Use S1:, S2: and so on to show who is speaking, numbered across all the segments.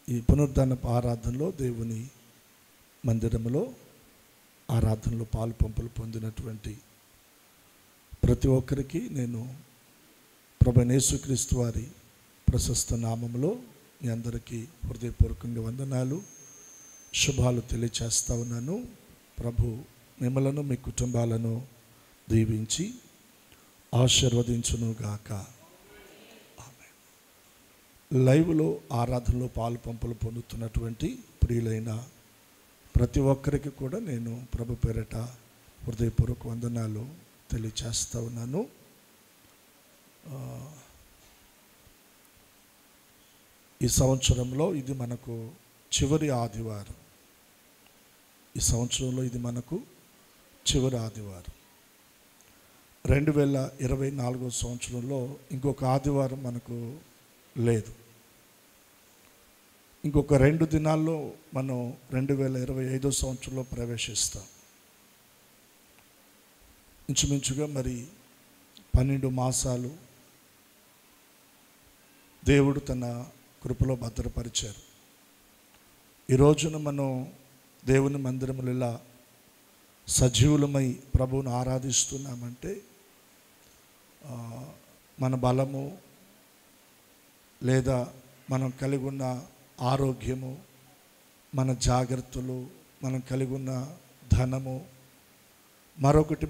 S1: ఈ పునరుద్ధానపు ఆరాధనలో దేవుని మందిరంలో ఆరాధనలో పాలు పంపులు పొందినటువంటి ప్రతి ఒక్కరికి నేను ప్రభువైన యేసుక్రీస్తు వారి ప్రశస్త నామములో మీ అందరికీ హృదయపూర్వకంగా వందనాలు శుభాలు తెలియచేస్తా ఉన్నాను. ప్రభు మిమ్మలను మీ కుటుంబాలను దీవించి ఆశీర్వదించును గాక. ఆమేన్. లైవ్లో ఆరాధనలో పాలు పంపులు పొందుతున్నటువంటి ప్రియులైన ప్రతి ఒక్కరికి కూడా నేను ప్రభు పేరట హృదయపూర్వక వందనాలు తెలియచేస్తా ఉన్నాను. ఈ సంవత్సరంలో ఇది మనకు చివరి ఆదివారం. ఈ సంవత్సరంలో ఇది మనకు చివరి ఆదివారం. 2024 సంవత్సరంలో ఇంకొక ఆదివారం మనకు లేదు. ఇంకొక 2 దినాల్లో మనం 2025 సంవత్సరంలో ప్రవేశిస్తాం. ఇంచుమించుగా మరి 12 మాసాలు దేవుడు తన కృపలో భద్రపరిచారు. ఈ రోజున మనం దేవుని మందిరములో ఇలా సజీవులమై ప్రభువును ఆరాధిస్తున్నామంటే మన బలము లేదా మనం కలిగి ఉన్న ఆరోగ్యము, మన జాగ్రత్తలు, మనం కలిగి ఉన్న ధనము మరొకటి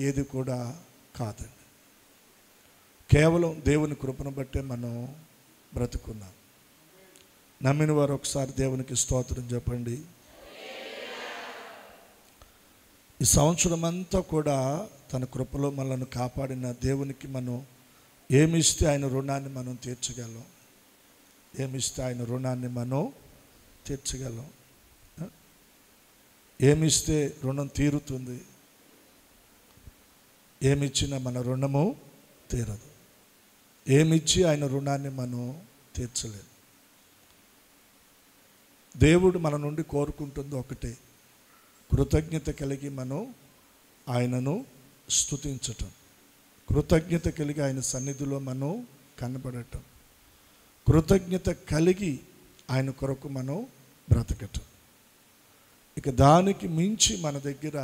S1: ఏది కూడా కాదండి. కేవలం దేవుని కృపను బట్టే మనం బ్రతుకున్నాం. నమ్మిన వారు ఒకసారి దేవునికి స్తోత్రం చెప్పండి. ఈ సంవత్సరం అంతా కూడా తన కృపలో మనల్ని కాపాడిన దేవునికి మనం ఏమిస్తే ఆయన రుణాన్ని మనం తీర్చగలం? ఏమిస్తే ఆయన రుణాన్ని మనం తీర్చగలం? ఏమిస్తే రుణం తీరుతుంది? ఏమిచ్చినా మన రుణము తీరదు. ఏమిచ్చి ఆయన రుణాన్ని మనం తీర్చలేదు. దేవుడు మన నుండి కోరుకుంటుంది ఒకటే, కృతజ్ఞత కలిగి మనం ఆయనను స్తుతించటం, కృతజ్ఞత కలిగి ఆయన సన్నిధిలో మనం కనబడటం, కృతజ్ఞత కలిగి ఆయన కొరకు మనం బ్రతకటం. ఇక దానికి మించి మన దగ్గర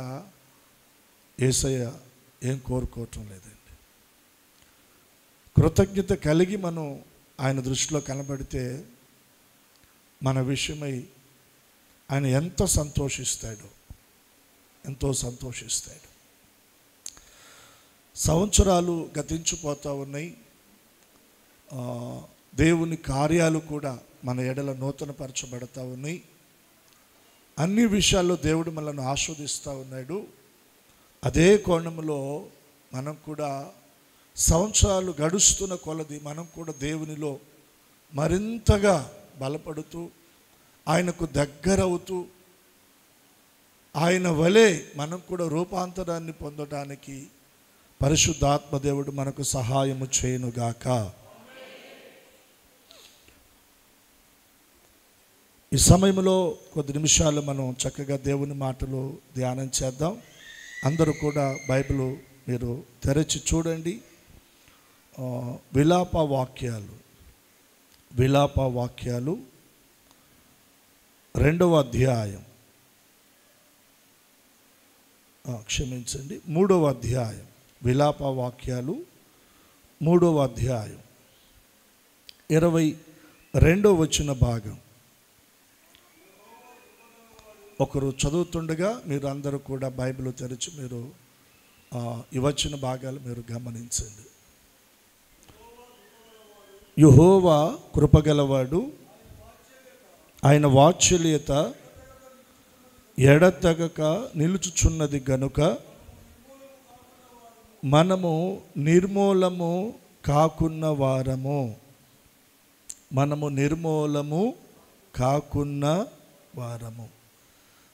S1: యేసయ్య ఏం కోరుకోవటం లేదండి. కృతజ్ఞత కలిగి మనం ఆయన దృష్టిలో కనబడితే మన విషయమై ఆయన ఎంతో సంతోషిస్తాడు. సంవత్సరాలు గతించిపోతూ ఉన్నాయి. దేవుని కార్యాలు కూడా మన ఎడల నూతనపరచబడతా ఉన్నాయి. అన్ని విషయాల్లో దేవుడు మనల్ని ఆస్వాదిస్తూ ఉన్నాడు. అదే కోణంలో మనం కూడా సంవత్సరాలు గడుస్తున్న కొలది మనం కూడా దేవునిలో మరింతగా బలపడుతూ ఆయనకు దగ్గరవుతూ ఆయన వలె మనం కూడా రూపాంతరాన్ని పొందడానికి పరిశుద్ధాత్మ దేవుడు మనకు సహాయము చేయునుగాక. ఈ సమయంలో కొద్ది నిమిషాలు మనం చక్కగా దేవుని మాటలు ధ్యానం చేద్దాం. అందరూ కూడా బైబిల్ మీరు తెరచి చూడండి. విలాప వాక్యాలు 2వ అధ్యాయం, క్షమించండి 3వ అధ్యాయం. విలాప వాక్యాలు 3వ అధ్యాయం 22వ వచన భాగం. ఒకరు చదువుతుండగా మీరు అందరూ కూడా బైబిల్ తెరిచి మీరు ఈ వచన భాగాలు మీరు గమనించండి. యెహోవా కృపగలవాడు, ఆయన వాత్సల్యత ఎడతెగక నిలుచుచున్నది గనుక మనము నిర్మూలము కాకున్న వారము.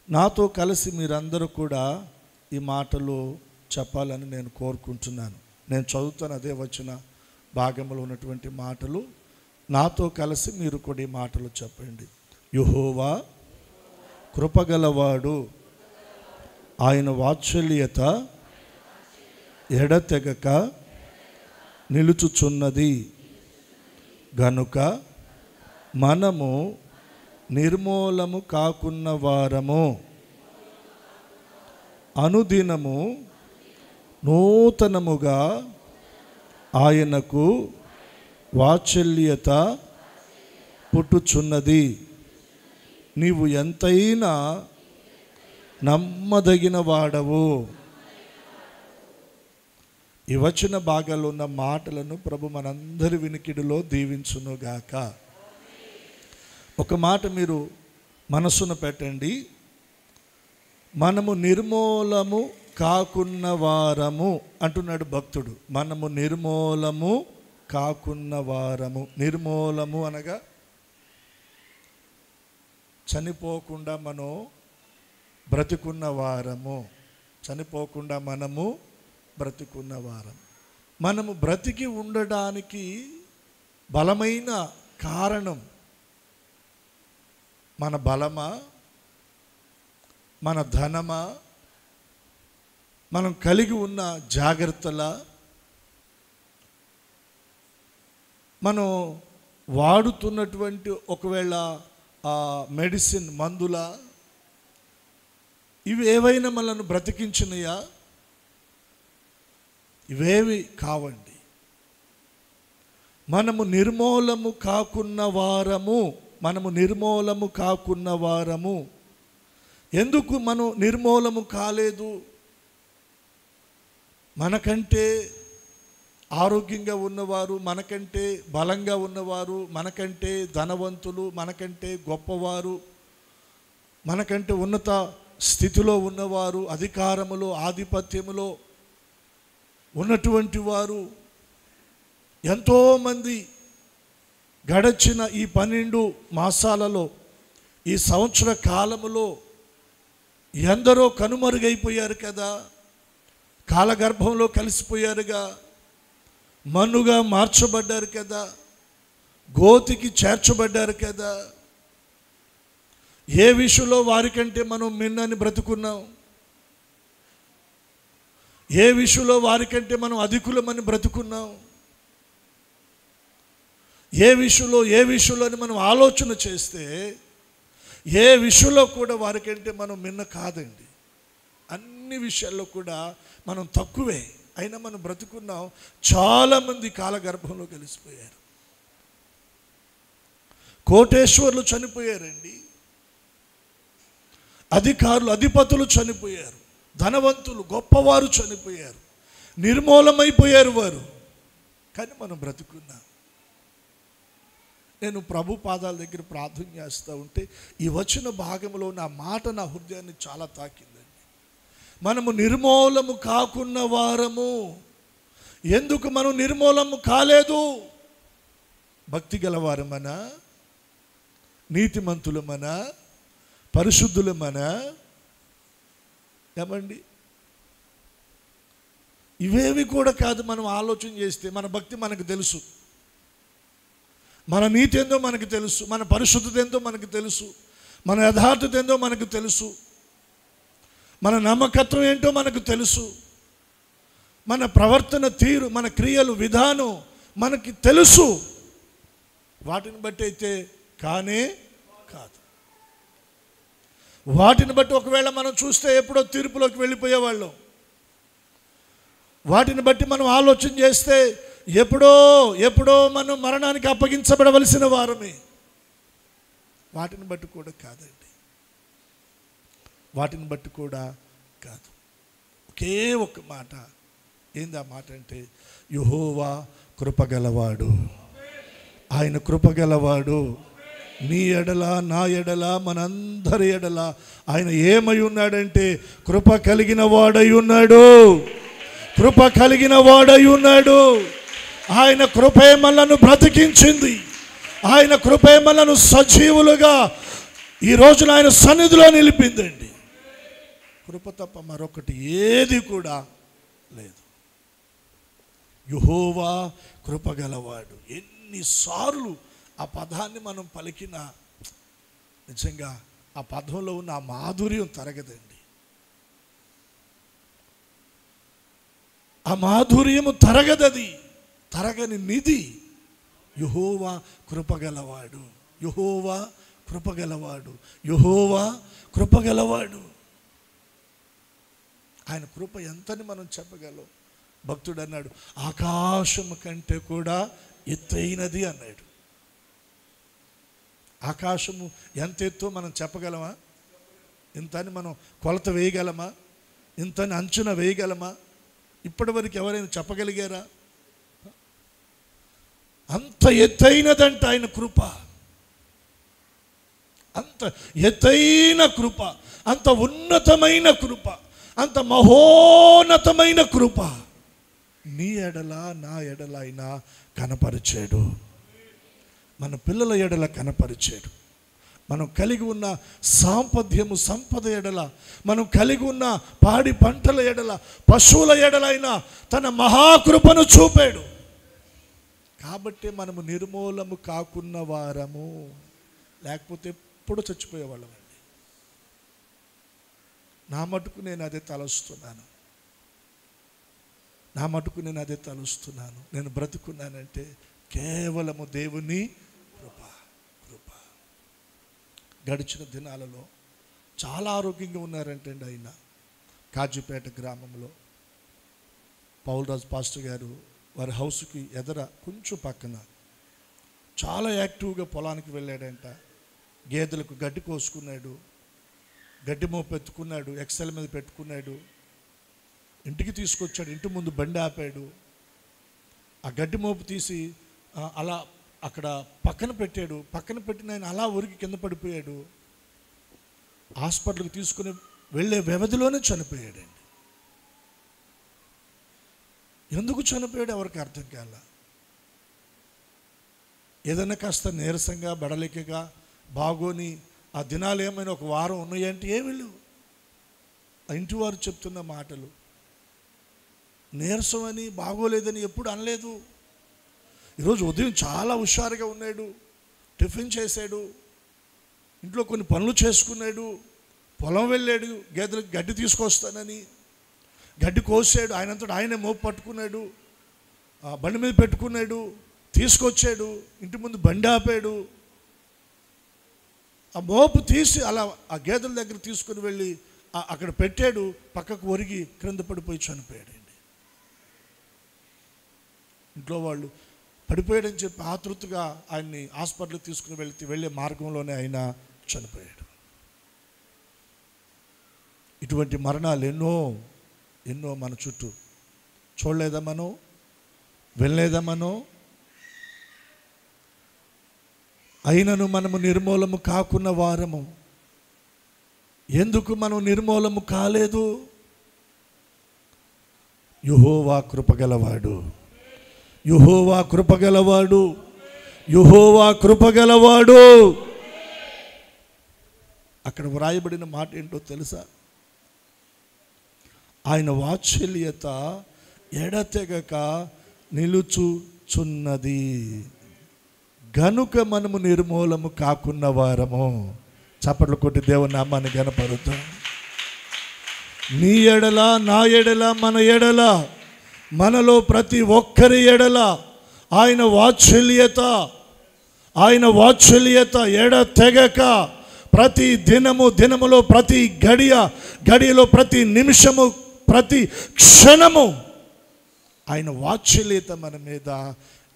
S1: నాతో కలిసి మీరందరూ కూడా ఈ మాటలు చెప్పాలని నేను కోరుకుంటున్నాను. నేను చదువుతాను అదే వచ్చిన భాగంలో ఉన్నటువంటి మాటలు. నాతో కలిసి మీరు కూడా ఈ మాటలు చెప్పండి. యెహోవా కృపగలవాడు, ఆయన వాత్సల్యత ఎడతెగక నిలుచుచున్నది గనుక మనము నిర్మూలము కాకున్న వారము, అనుదినము నూతనముగా ఆయనకు వాత్సల్యత పుట్టుచున్నది. నీవు ఎంతైనా నమ్మదగిన వాడవు. ఈ వచన భాగాల్లో ఉన్న మాటలను ప్రభు మనందరి వినికిడిలో దీవించునుగాక. ఒక మాట మీరు మనసున పెట్టండి. మనము నిర్మూలము కాకున్న వారము అంటున్నాడు భక్తుడు. మనము నిర్మూలము కాకున్న వారము. నిర్మూలము అనగా చనిపోకుండా మనం బ్రతికున్న వారము. చనిపోకుండా మనము బ్రతికున్న వారం. మనము బ్రతికి ఉండడానికి బలమైన కారణం మన బలమా, మన ధనమా, మనం కలిగి ఉన్న జాగ్రత్తల, మనం వాడుతున్నటువంటి ఒకవేళ మెడిసిన్ మందుల, ఇవి ఏవైనా మనల్ని బ్రతికించినయా? ఇవేవి కావండి. మనము నిర్మూలము కాకున్న వారము. మనము నిర్మూలము కాకున్న వారము. ఎందుకు మనం నిర్మూలము కాలేదు? మనకంటే ఆరోగ్యంగా ఉన్నవారు, మనకంటే బలంగా ఉన్నవారు, మనకంటే ధనవంతులు, మనకంటే గొప్పవారు, మనకంటే ఉన్నత స్థితిలో ఉన్నవారు, అధికారములో ఆధిపత్యములో ఉన్నటువంటి వారు ఎంతోమంది గడచిన ఈ 12 మాసాలలో, ఈ సంవత్సర కాలములో ఎందరో కనుమరుగైపోయారు కదా. కాలగర్భంలో కలిసిపోయారుగా, మన్నుగా మార్చబడ్డారు కదా, గోతికి చేర్చబడ్డారు కదా. ఏ విషయంలో వారికంటే మనం మిన్నని బ్రతుకున్నాం? ఏ విషయంలో వారికంటే మనం అధికులమని బ్రతుకున్నాం? ఏ విషయంలో అని మనం ఆలోచన చేస్తే ఏ విషయంలో కూడా వారికంటే మనం మిన్న కాదండి. అన్ని విషయాల్లో కూడా మనం తక్కువే. అయినా మనం బ్రతుకున్నాం. చాలామంది కాలగర్భంలో కలిసిపోయారు. కోటేశ్వర్లు చనిపోయారండి. అధికారులు, అధిపతులు చనిపోయారు. ధనవంతులు, గొప్పవారు చనిపోయారు. నిర్మూలమైపోయారు వారు. కానీ మనం బ్రతుకున్నాం. నేను ప్రభు పాదాల దగ్గర ప్రార్థన చేస్తూ ఉంటే ఈ వచన భాగంలో నా మాట నా హృదయాన్ని చాలా తాకిందండి. మనము నిర్మూలము కాకున్న వారము. ఎందుకు మనం నిర్మూలము కాలేదు? భక్తి గలవారమనా, నీతిమంతులమనా, పరిశుద్ధులమనా? ఏమండి, ఇవేవి కూడా కాదు. మనం ఆలోచన చేస్తే మన భక్తి మనకు తెలుసు, మన నీతి ఏందో మనకు తెలుసు, మన పరిశుద్ధత ఏందో మనకు తెలుసు, మన యథార్థత ఏందో మనకు తెలుసు, మన నమ్మకత్వం ఏంటో మనకు తెలుసు, మన ప్రవర్తన తీరు, మన క్రియలు విధానం మనకి తెలుసు. వాటిని బట్టి అయితే కానే కాదు. వాటిని బట్టి ఒకవేళ మనం చూస్తే ఎప్పుడో తీర్పులోకి వెళ్ళిపోయేవాళ్ళం. వాటిని బట్టి మనం ఆలోచన చేస్తే ఎప్పుడో మనం మరణానికి అప్పగించబడవలసిన వారమే. వాటిని బట్టి కూడా కాదండి. వాటిని బట్టి కూడా కాదు. ఒకే ఒక మాట. ఏంది ఆ మాట అంటే, యెహోవా కృపగలవాడు. ఆయన కృపగలవాడు. నీ ఎడల, నా ఎడల, మనందరి ఎడల ఆయన ఏమై ఉన్నాడంటే కృప కలిగిన వాడై ఉన్నాడు. కృప కలిగిన వాడై ఉన్నాడు. ఆయన కృపే మనలను బ్రతికించింది. ఆయన కృపే మనలను సజీవులుగా ఈ రోజున ఆయన సన్నిధిలో నిలిపిందండి. కృప తప్ప మరొకటి ఏది కూడా లేదు. యెహోవా కృపగలవాడు. ఎన్నిసార్లు ఆ పదాన్ని మనం పలికినా నిజంగా ఆ పదంలో ఉన్న ఆ మాధుర్యం తరగదండి. ఆ మాధుర్యము తరగదది. తరగని నిధి యెహోవా కృపగలవాడు. యెహోవా కృపగలవాడు, యెహోవా కృపగలవాడు. ఆయన కృప ఎంతని మనం చెప్పగలం? భక్తుడు అన్నాడు, ఆకాశము కంటే కూడా ఎత్తైనది అన్నాడు. ఆకాశము ఎంత ఎత్తో మనం చెప్పగలమా? ఇంతని మనం కొలత వేయగలమా? ఇంతని అంచున వేయగలమా? ఇప్పటి వరకు ఎవరైనా చెప్పగలిగారా? అంత ఎత్తైనదంట ఆయన కృప, అంత ఎత్తైన కృప, అంత ఉన్నతమైన కృప, అంత మహోన్నతమైన కృప నీ ఎడల నా ఎడల ఆయన కనపరిచాడు. మన పిల్లల ఎడల కనపరిచాడు. మనం కలిగి ఉన్న సాంపద్యము సంపద ఎడల, మనం కలిగి ఉన్న పాడి పంటల ఎడల, పశువుల ఎడలైన తన మహాకృపను చూపాడు. కాబట్టి మనము నిర్మూలము కాకున్న వారము, లేకపోతే ఎప్పుడు చచ్చిపోయేవాళ్ళం. నా మటుకు నేను అదే తలుస్తున్నాను, నా మటుకు నేను అదే తలుస్తున్నాను. నేను బ్రతుకున్నానంటే కేవలము దేవుని కృప. కృప. గడిచిన దినాలలో చాలా ఆరోగ్యంగా ఉన్నారంటే ఆయన కాజీపేట గ్రామంలో పౌల్రాజు పాస్టర్ గారు వారి హౌస్కి ఎదర కొంచెం పక్కన చాలా యాక్టివ్గా పొలానికి వెళ్ళాడంట. గేదెలకు గడ్డి కోసుకున్నాడు, గడ్డి మోపు ఎత్తుకున్నాడు, ఎక్సెల్ మీద పెట్టుకున్నాడు, ఇంటికి తీసుకొచ్చాడు, ఇంటి ముందు బండి ఆపాడు, ఆ గడ్డి మోపు తీసి అలా అక్కడ పక్కన పెట్టాడు. పక్కన పెట్టిన ఆయన అలా ఉరికి కింద పడిపోయాడు. హాస్పిటల్కి తీసుకుని వెళ్ళే వ్యవధిలోనే చనిపోయాడండి. ఎందుకు చనిపోయాడు ఎవరికి అర్థం కాల. ఏదైనా కాస్త నీరసంగా బడలికగా బాగోని ఆ దినాలు ఏమైనా ఒక వారం ఉన్నాయంటే ఏమి లేవు. ఆ ఇంటి వారు చెప్తున్న మాటలు, నీరసం అని బాగోలేదని ఎప్పుడు అనలేదు. ఈరోజు ఉదయం చాలా హుషారుగా ఉన్నాడు, టిఫిన్ చేశాడు, ఇంట్లో కొన్ని పనులు చేసుకున్నాడు, పొలం వెళ్ళాడు, గేదెలకు గడ్డి తీసుకొస్తానని గడ్డి కోసాడు, ఆయనంతటా ఆయనే మోపు పట్టుకున్నాడు, బండి మీద పెట్టుకున్నాడు, తీసుకొచ్చాడు, ఇంటి ముందు బండి ఆపాడు, ఆ మోపు తీసి అలా ఆ గేదెల దగ్గర తీసుకుని వెళ్ళి అక్కడ పెట్టాడు, పక్కకు ఒరిగి క్రింద పడిపోయి చనిపోయాడండి. ఇంట్లో వాళ్ళు పడిపోయాడని చెప్పి ఆతృతగా ఆయన్ని హాస్పిటల్కి తీసుకుని వెళ్ళే మార్గంలోనే ఆయన చనిపోయాడు. ఇటువంటి మరణాలు ఎన్నో ఎన్నో మన చుట్టూ చూడలేదా మనం, వెళ్ళలేదా మనం? అయినను మనము నిర్మూలము కాకున్న వారము. ఎందుకు మనం నిర్మూలము కాలేదు? యెహోవా కృపగలవాడు, యెహోవా కృపగలవాడు, యెహోవా కృపగలవాడు. అక్కడ వ్రాయబడిన మాట ఏంటో తెలుసా? ఆయన వాత్సల్యత ఎడతెగక నిలుచుచున్నది గనుక మనము నిర్మూలము కాకున్న వారము. చప్పట్లు కొట్టి దేవుని నామాన్ని గణపరుద్దాం. నీ ఎడల, నా ఎడల, మన ఎడల, మనలో ప్రతి ఒక్కరి ఎడల ఆయన వాత్సల్యత ఎడతెగక ప్రతి దినములో ప్రతి గడియలో ప్రతి నిమిషము ప్రతి క్షణము ఆయన వాత్సల్యత మన మీద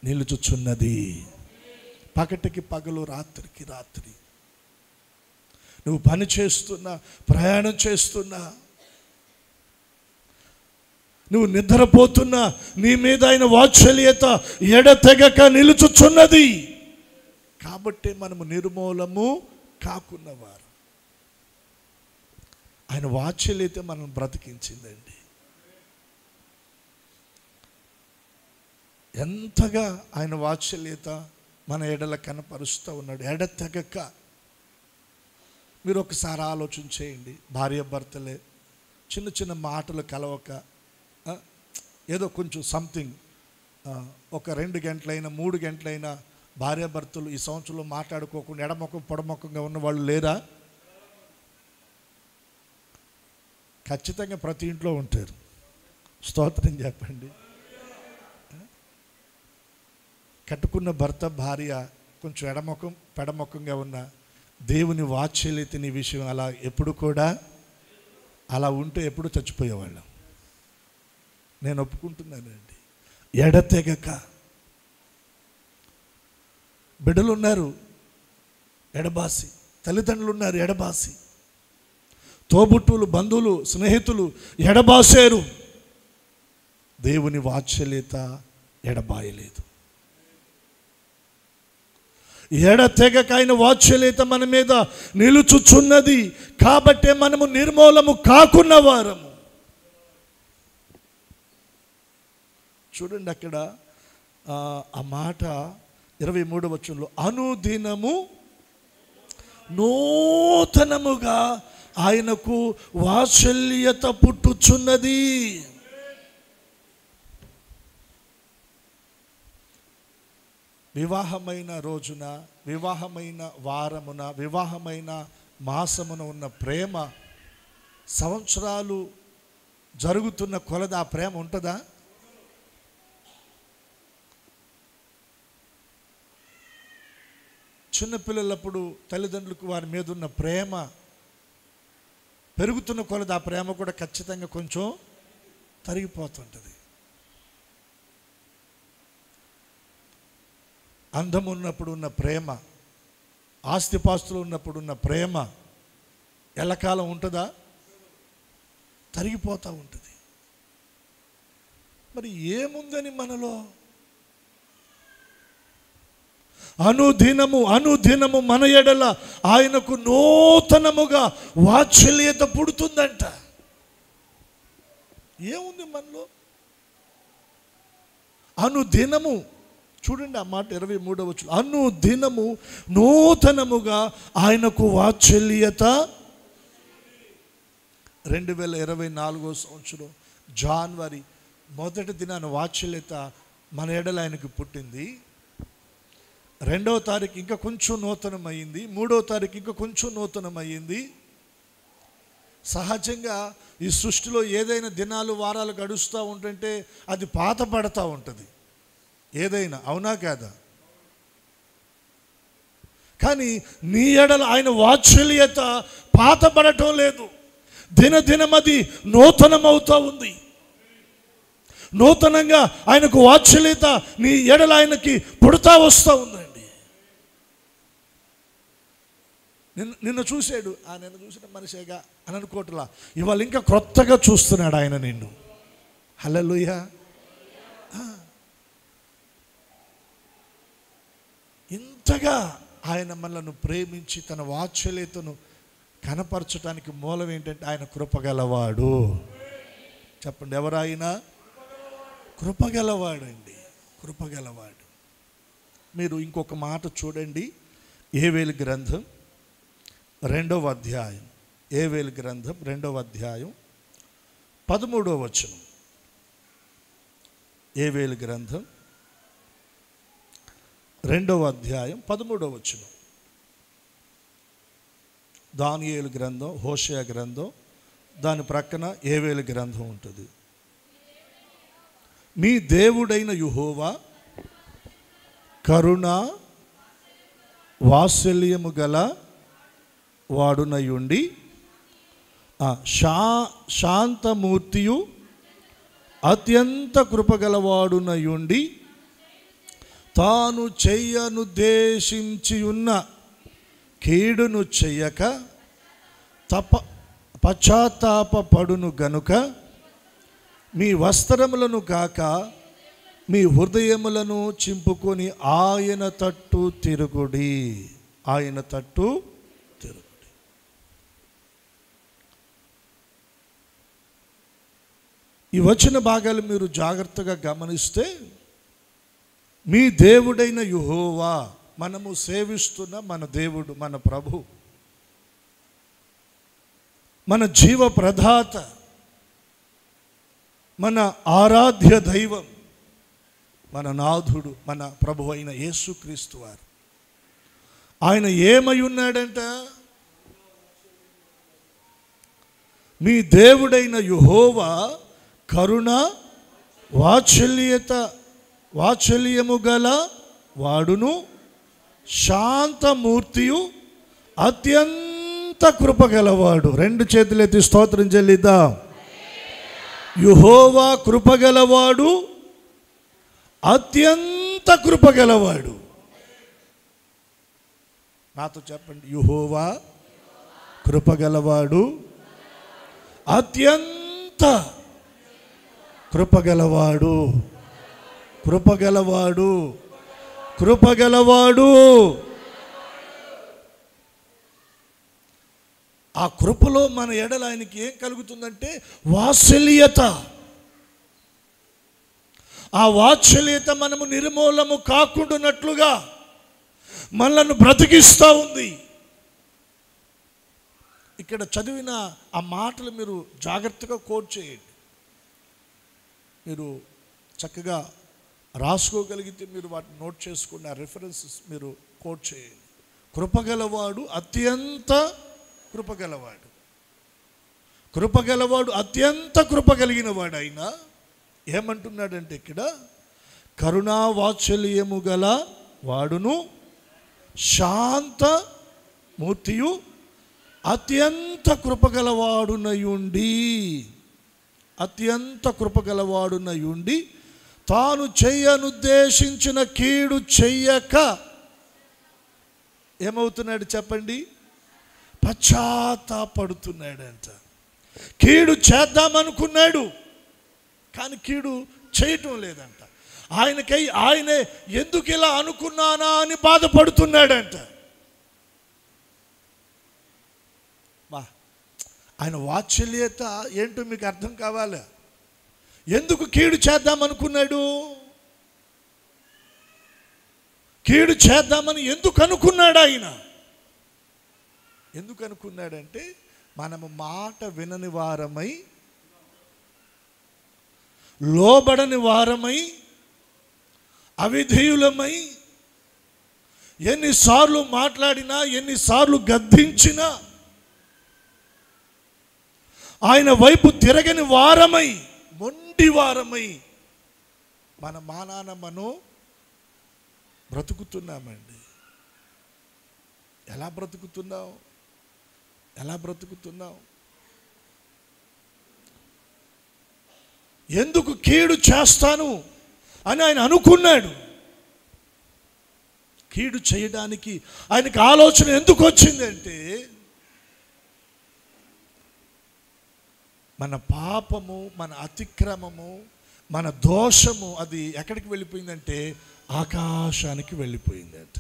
S1: నిలుచుచున్నది. పగటికి పగలు, రాత్రికి రాత్రి. నువ్వు పని చేస్తున్నా, ప్రయాణం చేస్తున్నా, నువ్వు నిద్రపోతున్నా, నీ మీద ఆయన వాత్సల్యత ఎడతెగక నిలుచుచున్నది. కాబట్టి మనము నిర్మూలము కాకున్నవారు. ఆయన వాత్సల్యత మనం బ్రతికించిందండి. ఎంతగా ఆయన వాత్సల్యత మన ఎడల కనపరుస్తూ ఉన్నాడు, ఎడతెగక. మీరు ఒకసారి ఆలోచన చేయండి. భార్య భర్తలే చిన్న చిన్న మాటలు కలవక, ఏదో కొంచెం సంథింగ్ ఒక 2 గంటలైనా 3 గంటలైనా భార్యాభర్తలు ఈ సంవత్సరంలో మాట్లాడుకోకుండా ఎడమొఖం పొడమొఖంగా ఉన్న వాళ్ళు లేరా? ఖచ్చితంగా ప్రతి ఇంట్లో ఉంటారు. స్తోత్రం చెప్పండి. కట్టుకున్న భర్త భార్య కొంచెం ఎడమొఖం పెడమొఖంగా ఉన్న దేవుని వాత్సల్యత నీ విషయం అలా ఎప్పుడు కూడా అలా ఉంటే ఎప్పుడు చచ్చిపోయేవాళ్ళం. నేను ఒప్పుకుంటున్నానండి. ఎడతెగక బిడ్డలు ఉన్నారు ఎడబాసి, తల్లిదండ్రులు ఉన్నారు ఎడబాసి, తోబుట్టువులు, బంధువులు, స్నేహితులు ఎడబాసారు. దేవుని వాత్సల్యత ఎడబాయలేదు. ఎడతెగక ఆయన వాత్సల్యత మన మీద నిలుచుచున్నది కాబట్టే మనము నిర్మూలము కాకున్న వారము. చూడండి అక్కడ ఆ మాట 23వ వచనంలో, అనుదినము నూతనముగా ఆయనకు వాత్సల్యత పుట్టుచున్నది. వివాహమైన రోజున, వివాహమైన వారమున, వివాహమైన మాసమున ఉన్న ప్రేమ సంవత్సరాలు జరుగుతున్న కొలది ఆ ప్రేమ ఉంటుందా? చిన్నపిల్లలప్పుడు తల్లిదండ్రులకు వారి మీద ఉన్న ప్రేమ పెరుగుతున్న కొలది ఆ ప్రేమ కూడా ఖచ్చితంగా కొంచెం తరిగిపోతుంటుంది. అందం ఉన్నప్పుడు ఉన్న ప్రేమ, ఆస్తిపాస్తులు ఉన్నప్పుడు ఉన్న ప్రేమ ఎల్లకాలం ఉంటుందా? తరిగిపోతూ ఉంటుంది. మరి ఏముందని మనలో? అనుదినము మన ఎడల ఆయనకు నూతనముగా వాత్సల్యత పుడుతుందంట. ఏముంది మనలో? అనుదినము, చూడండి ఆ మాట 23వ వచనం, అనుదినము నూతనముగా ఆయనకు వాత్సల్యత. 2024 సంవత్సరం జనవరి 1వ దినాన వాత్సల్యత మన ఎడల ఆయనకు పుట్టింది. 2వ తారీఖు ఇంకా కొంచెం నూతనమైంది. 3వ తారీఖు ఇంకా కొంచెం నూతనమైంది. సహజంగా ఈ సృష్టిలో ఏదైనా దినాలు వారాలు గడుస్తూ ఉంటుంటే అది పాత పడతా ఉంటుంది ఏదైనా, అవునా కాదా? కానీ నీ ఎడల ఆయన వాత్సల్యత పాతపడటం లేదు. దినదినం అది నూతనమవుతూ ఉంది. నూతనంగా ఆయనకు వాత్సల్యత నీ ఎడల ఆయనకి పుడతా వస్తూ ఉందండి. నిన్ను చూశాడు, నిన్ను చూసిన మనిషిగా అని అనుకోవట్లా, ఇవాళ ఇంకా క్రొత్తగా చూస్తున్నాడు ఆయన నిన్ను. హల్లెలూయా. ఇంతగా ఆయన మనల్ని ప్రేమించి తన వాత్సల్యతను కనపరచడానికి మూలం ఏంటంటే ఆయన కృపగలవాడు. చెప్పండి, ఎవరైనా కృపగలవాడు అండి, కృపగలవాడు. మీరు ఇంకొక మాట చూడండి, యోవేలు గ్రంథం 2వ అధ్యాయం, యోవేలు గ్రంథం 2వ అధ్యాయం 13వ వచనం. యోవేలు గ్రంథం 2వ అధ్యాయం 13వ వచనం. దానియేలు గ్రంథం, హోషేయ గ్రంథం, దాని ప్రక్కన యోవేలు గ్రంథం ఉంటుంది. మీ దేవుడైన యెహోవా కరుణ వాత్సల్యము గల వాడునయుండి శాంతమూర్తియు అత్యంత కృపగలవాడునయుండి తాను చెయ్యనుద్దేశించి ఉన్న కీడును చెయ్యక పశ్చాత్తాపపడును గనుక మీ వస్త్రములను కాక మీ హృదయములను చింపుకొని ఆయన తట్టు తిరుగుడి, ఆయన తట్టు తిరుగుడి. ఈ వచన భాగాలు మీరు జాగ్రత్తగా గమనిస్తే, మీ దేవుడైన యెహోవా, మనము సేవిస్తున్న మన దేవుడు, మన ప్రభు, మన జీవ ప్రదాత, మన ఆరాధ్య దైవం, మన నాథుడు, మన ప్రభు అయిన యేసుక్రీస్తు వారు. ఆయన ఏమై ఉన్నాడంట? మీ దేవుడైన యెహోవా కరుణ వాత్సల్యము గల వాడును, శాంతమూర్తియు అత్యంత కృపగలవాడు. రెండు చేతులెత్తి స్తోత్రం చెల్లిద్దాం. యెహోవా కృపగలవాడు, అత్యంత కృపగలవాడు. నాతో చెప్పండి, యెహోవా కృపగలవాడు, అత్యంత కృపగలవాడు. కృపగలవాడు, కృపగలవాడు. ఆ కృపలో మన ఎడల ఆయనకి ఏం కలుగుతుందంటే వాత్సల్యత. ఆ వాత్సల్యత మనము నిర్మూలము కాకుండానట్లుగా మనల్ని బ్రతికిస్తూ ఉంది. ఇక్కడ చదివిన ఆ మాటలు మీరు జాగ్రత్తగా కోట్ చేయండి. మీరు చక్కగా రాసుకోగలిగితే మీరు వాటిని నోట్ చేసుకుని ఆ రిఫరెన్సెస్ మీరు కోట్ చేయండి. కృపగలవాడు, అత్యంత కృపగలవాడు. కృపగలవాడు, అత్యంత కృపగలిగిన వాడు. అయినా ఏమంటున్నాడంటే ఇక్కడ కరుణా వాత్సల్యము గల వాడును, శాంత మూర్తియు, అత్యంత కృపగలవాడునయుండి, అత్యంత కృపగలవాడునయుండి తాను చెయ్యనుద్దేశించిన కీడు చెయ్యక ఏమవుతున్నాడు చెప్పండి? పశ్చాత్తాపడుతున్నాడంట. కీడు చేద్దామనుకున్నాడు కానీ కీడు చేయటం లేదంట. ఆయనే ఎందుకు ఇలా అనుకున్నానా అని బాధపడుతున్నాడంట. ఆయన వాత్సల్యత ఏంటో మీకు అర్థం కావాలి. ఎందుకు కీడు చేద్దామనుకున్నాడు? కీడు చేద్దామని ఎందుకు అనుకున్నాడు ఆయన? ఎందుకు అనుకున్నాడంటే మనము మాట వినని వారమై, లోబడని వారమై, అవిధేయులమై, ఎన్నిసార్లు మాట్లాడినా, ఎన్నిసార్లు గద్దించినా ఆయన వైపు తిరగని వారమై, మొండి వారమై మన మానాన మనం బ్రతుకుతున్నామండి. ఎలా బ్రతుకుతున్నాం? ఎలా బ్రతుకుతున్నాం? ఎందుకు కీడు చేస్తాను అని ఆయన అనుకున్నాడు? కీడు చేయడానికి ఆయనకు ఆలోచన ఎందుకు వచ్చిందంటే మన పాపము, మన అతిక్రమము, మన దోషము అది ఎక్కడికి వెళ్ళిపోయిందంటే ఆకాశానికి వెళ్ళిపోయిందంట.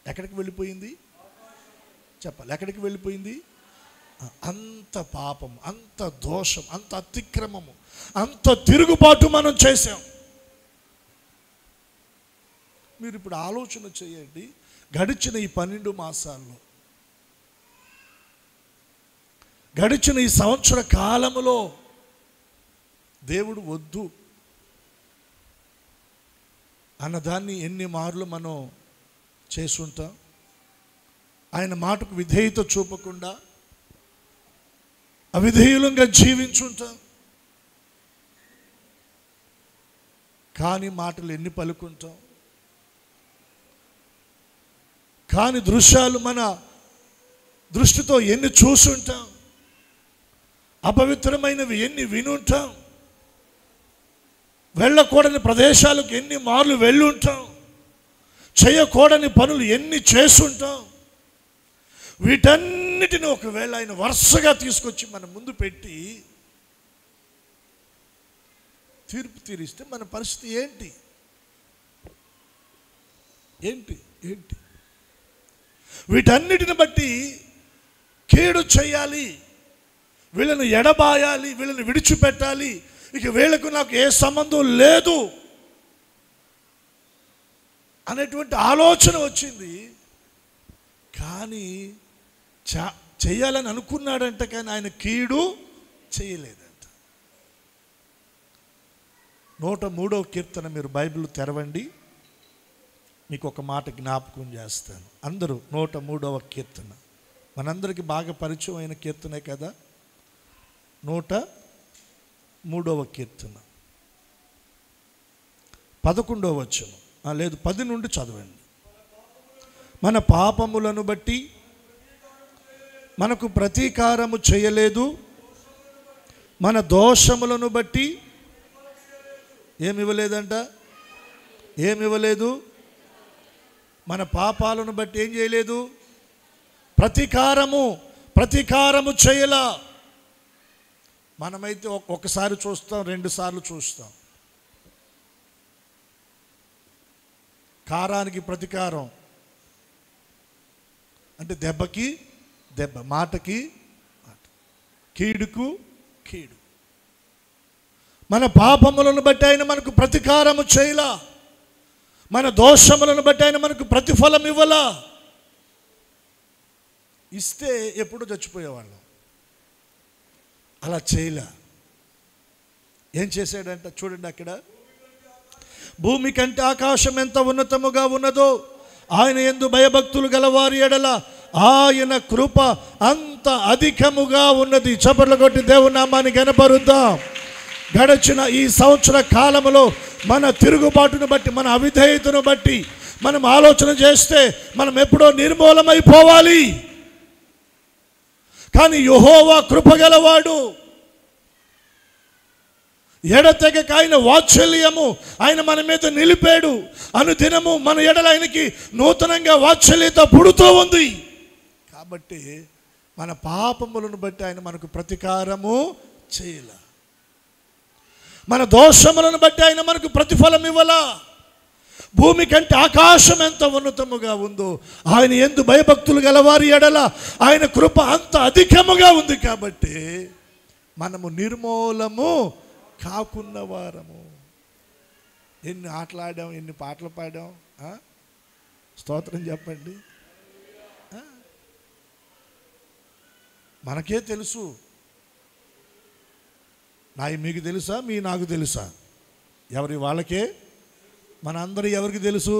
S1: ఎక్కడికి వెళ్ళిపోయింది చెప్పాలి? ఎక్కడికి వెళ్ళిపోయింది? అంత పాపము, అంత దోషం, అంత అతిక్రమము, అంత తిరుగుబాటు మనం చేశాం. మీరు ఇప్పుడు ఆలోచన చేయండి. గడిచిన ఈ 12 మాసాల్లో, గడిచిన ఈ సంవత్సర కాలములో దేవుడు వద్దు అన్నదాన్ని ఎన్ని మార్లు మనం చేసుంటాం? ఆయన మాటకు విధేయత చూపకుండా అవిధేయులంగా జీవించుంటాం. కాని మాటలు ఎన్ని పలుకుంటాం? కాని దృశ్యాలు మన దృష్టితో ఎన్ని చూసుంటాం? అపవిత్రమైనవి ఎన్ని వినుంటాం? వెళ్ళకూడని ప్రదేశాలకు ఎన్ని మార్లు వెళ్ళుంటాం? చేయకూడని పనులు ఎన్ని చేసుంటాం? వీటన్నిటిని ఒకవేళ ఆయన వరుసగా తీసుకొచ్చి మన ముందు పెట్టి తీర్పు తీరిస్తే మన పరిస్థితి ఏంటి? ఏంటి ఏంటి వీటన్నిటిని బట్టి కీడు చేయాలి, వీళ్ళని ఎడబాయాలి, వీళ్ళని విడిచిపెట్టాలి, ఇక వీళ్ళకు నాకు ఏ సంబంధం లేదు అనేటువంటి ఆలోచన వచ్చింది. కానీ చేయాలని అనుకున్నాడంట, కానీ ఆయన కీడు చేయలేదంట. 103వ కీర్తన మీరు బైబిల్ తెరవండి, మీకు ఒక మాట జ్ఞాపకం చేస్తాను. అందరూ 103వ కీర్తన మనందరికీ బాగా పరిచయం అయిన కీర్తనే కదా. 103వ కీర్తన 11వ వచనం, లేదు 10 నుండి చదవండి. మన పాపములను బట్టి మనకు ప్రతీకారము చేయలేదు, మన దోషములను బట్టి ఏమివ్వలేదంట, ఏమివ్వలేదు, మన పాపాలను బట్టి ఏం చేయలేదు, ప్రతీకారము చేయలా. మనమైతే ఒకసారి చూస్తాం, 2 సార్లు చూస్తాం. కారానికి ప్రతీకారం అంటే దెబ్బకి దెబ్బ, మాటకి మాట, కీడుకు కీడు. మన పాపములను బట్టి ఆయన మనకు ప్రతీకారము చేయలా, మన దోషములను బట్టి ఆయన మనకు ప్రతిఫలం ఇవ్వలా. ఇస్తే ఎప్పుడూ చచ్చిపోయేవాళ్ళం, అలా చేయలా. ఏం చేశాడంట చూడండి, అక్కడ భూమి కంటే ఆకాశం ఎంత ఉన్నతముగా ఉన్నదో ఆయన యందు భయభక్తులు గలవారి ఎడల ఆయన కృప అంత అధికముగా ఉన్నది. చప్పట్లు కొట్టి దేవుని నామాన్ని ఘనపరుద్దాం. గడిచిన ఈ సంవత్సర కాలంలో మన తిరుగుబాటును బట్టి, మన అవిధేయతను బట్టి మనం ఆలోచన చేస్తే మనం ఎప్పుడో నిర్మూలమైపోవాలి. కానీ యెహోవా కృపగలవాడు, ఎడతెగక ఆయన వాత్సల్యము ఆయన మన మీద నిలిపాడు. అనుదినము మన ఎడల ఆయనకి నూతనంగా వాత్సల్యత పుడుతూ ఉంది. కాబట్టి మన పాపములను బట్టి ఆయన మనకు ప్రతీకారము చేయల, మన దోషములను బట్టి ఆయన మనకు ప్రతిఫలం ఇవ్వలా. భూమి కంటే ఆకాశం ఎంత ఉన్నతముగా ఉందో ఆయన యందు భయభక్తులు గలవారి ఎడల ఆయన కృప అంత అధికముగా ఉంది. కాబట్టి మనము నిర్మూలము కాకున్న వారము. ఎన్ని ఆటలాడాం, ఎన్ని పాటలు పాడాం, స్తోత్రం చెప్పండి. మనకే తెలుసు. నాయి మీకు తెలుసా, మీ నాకు తెలుసా? ఎవరి వాళ్ళకే, మన అందరూ ఎవరికి తెలుసు?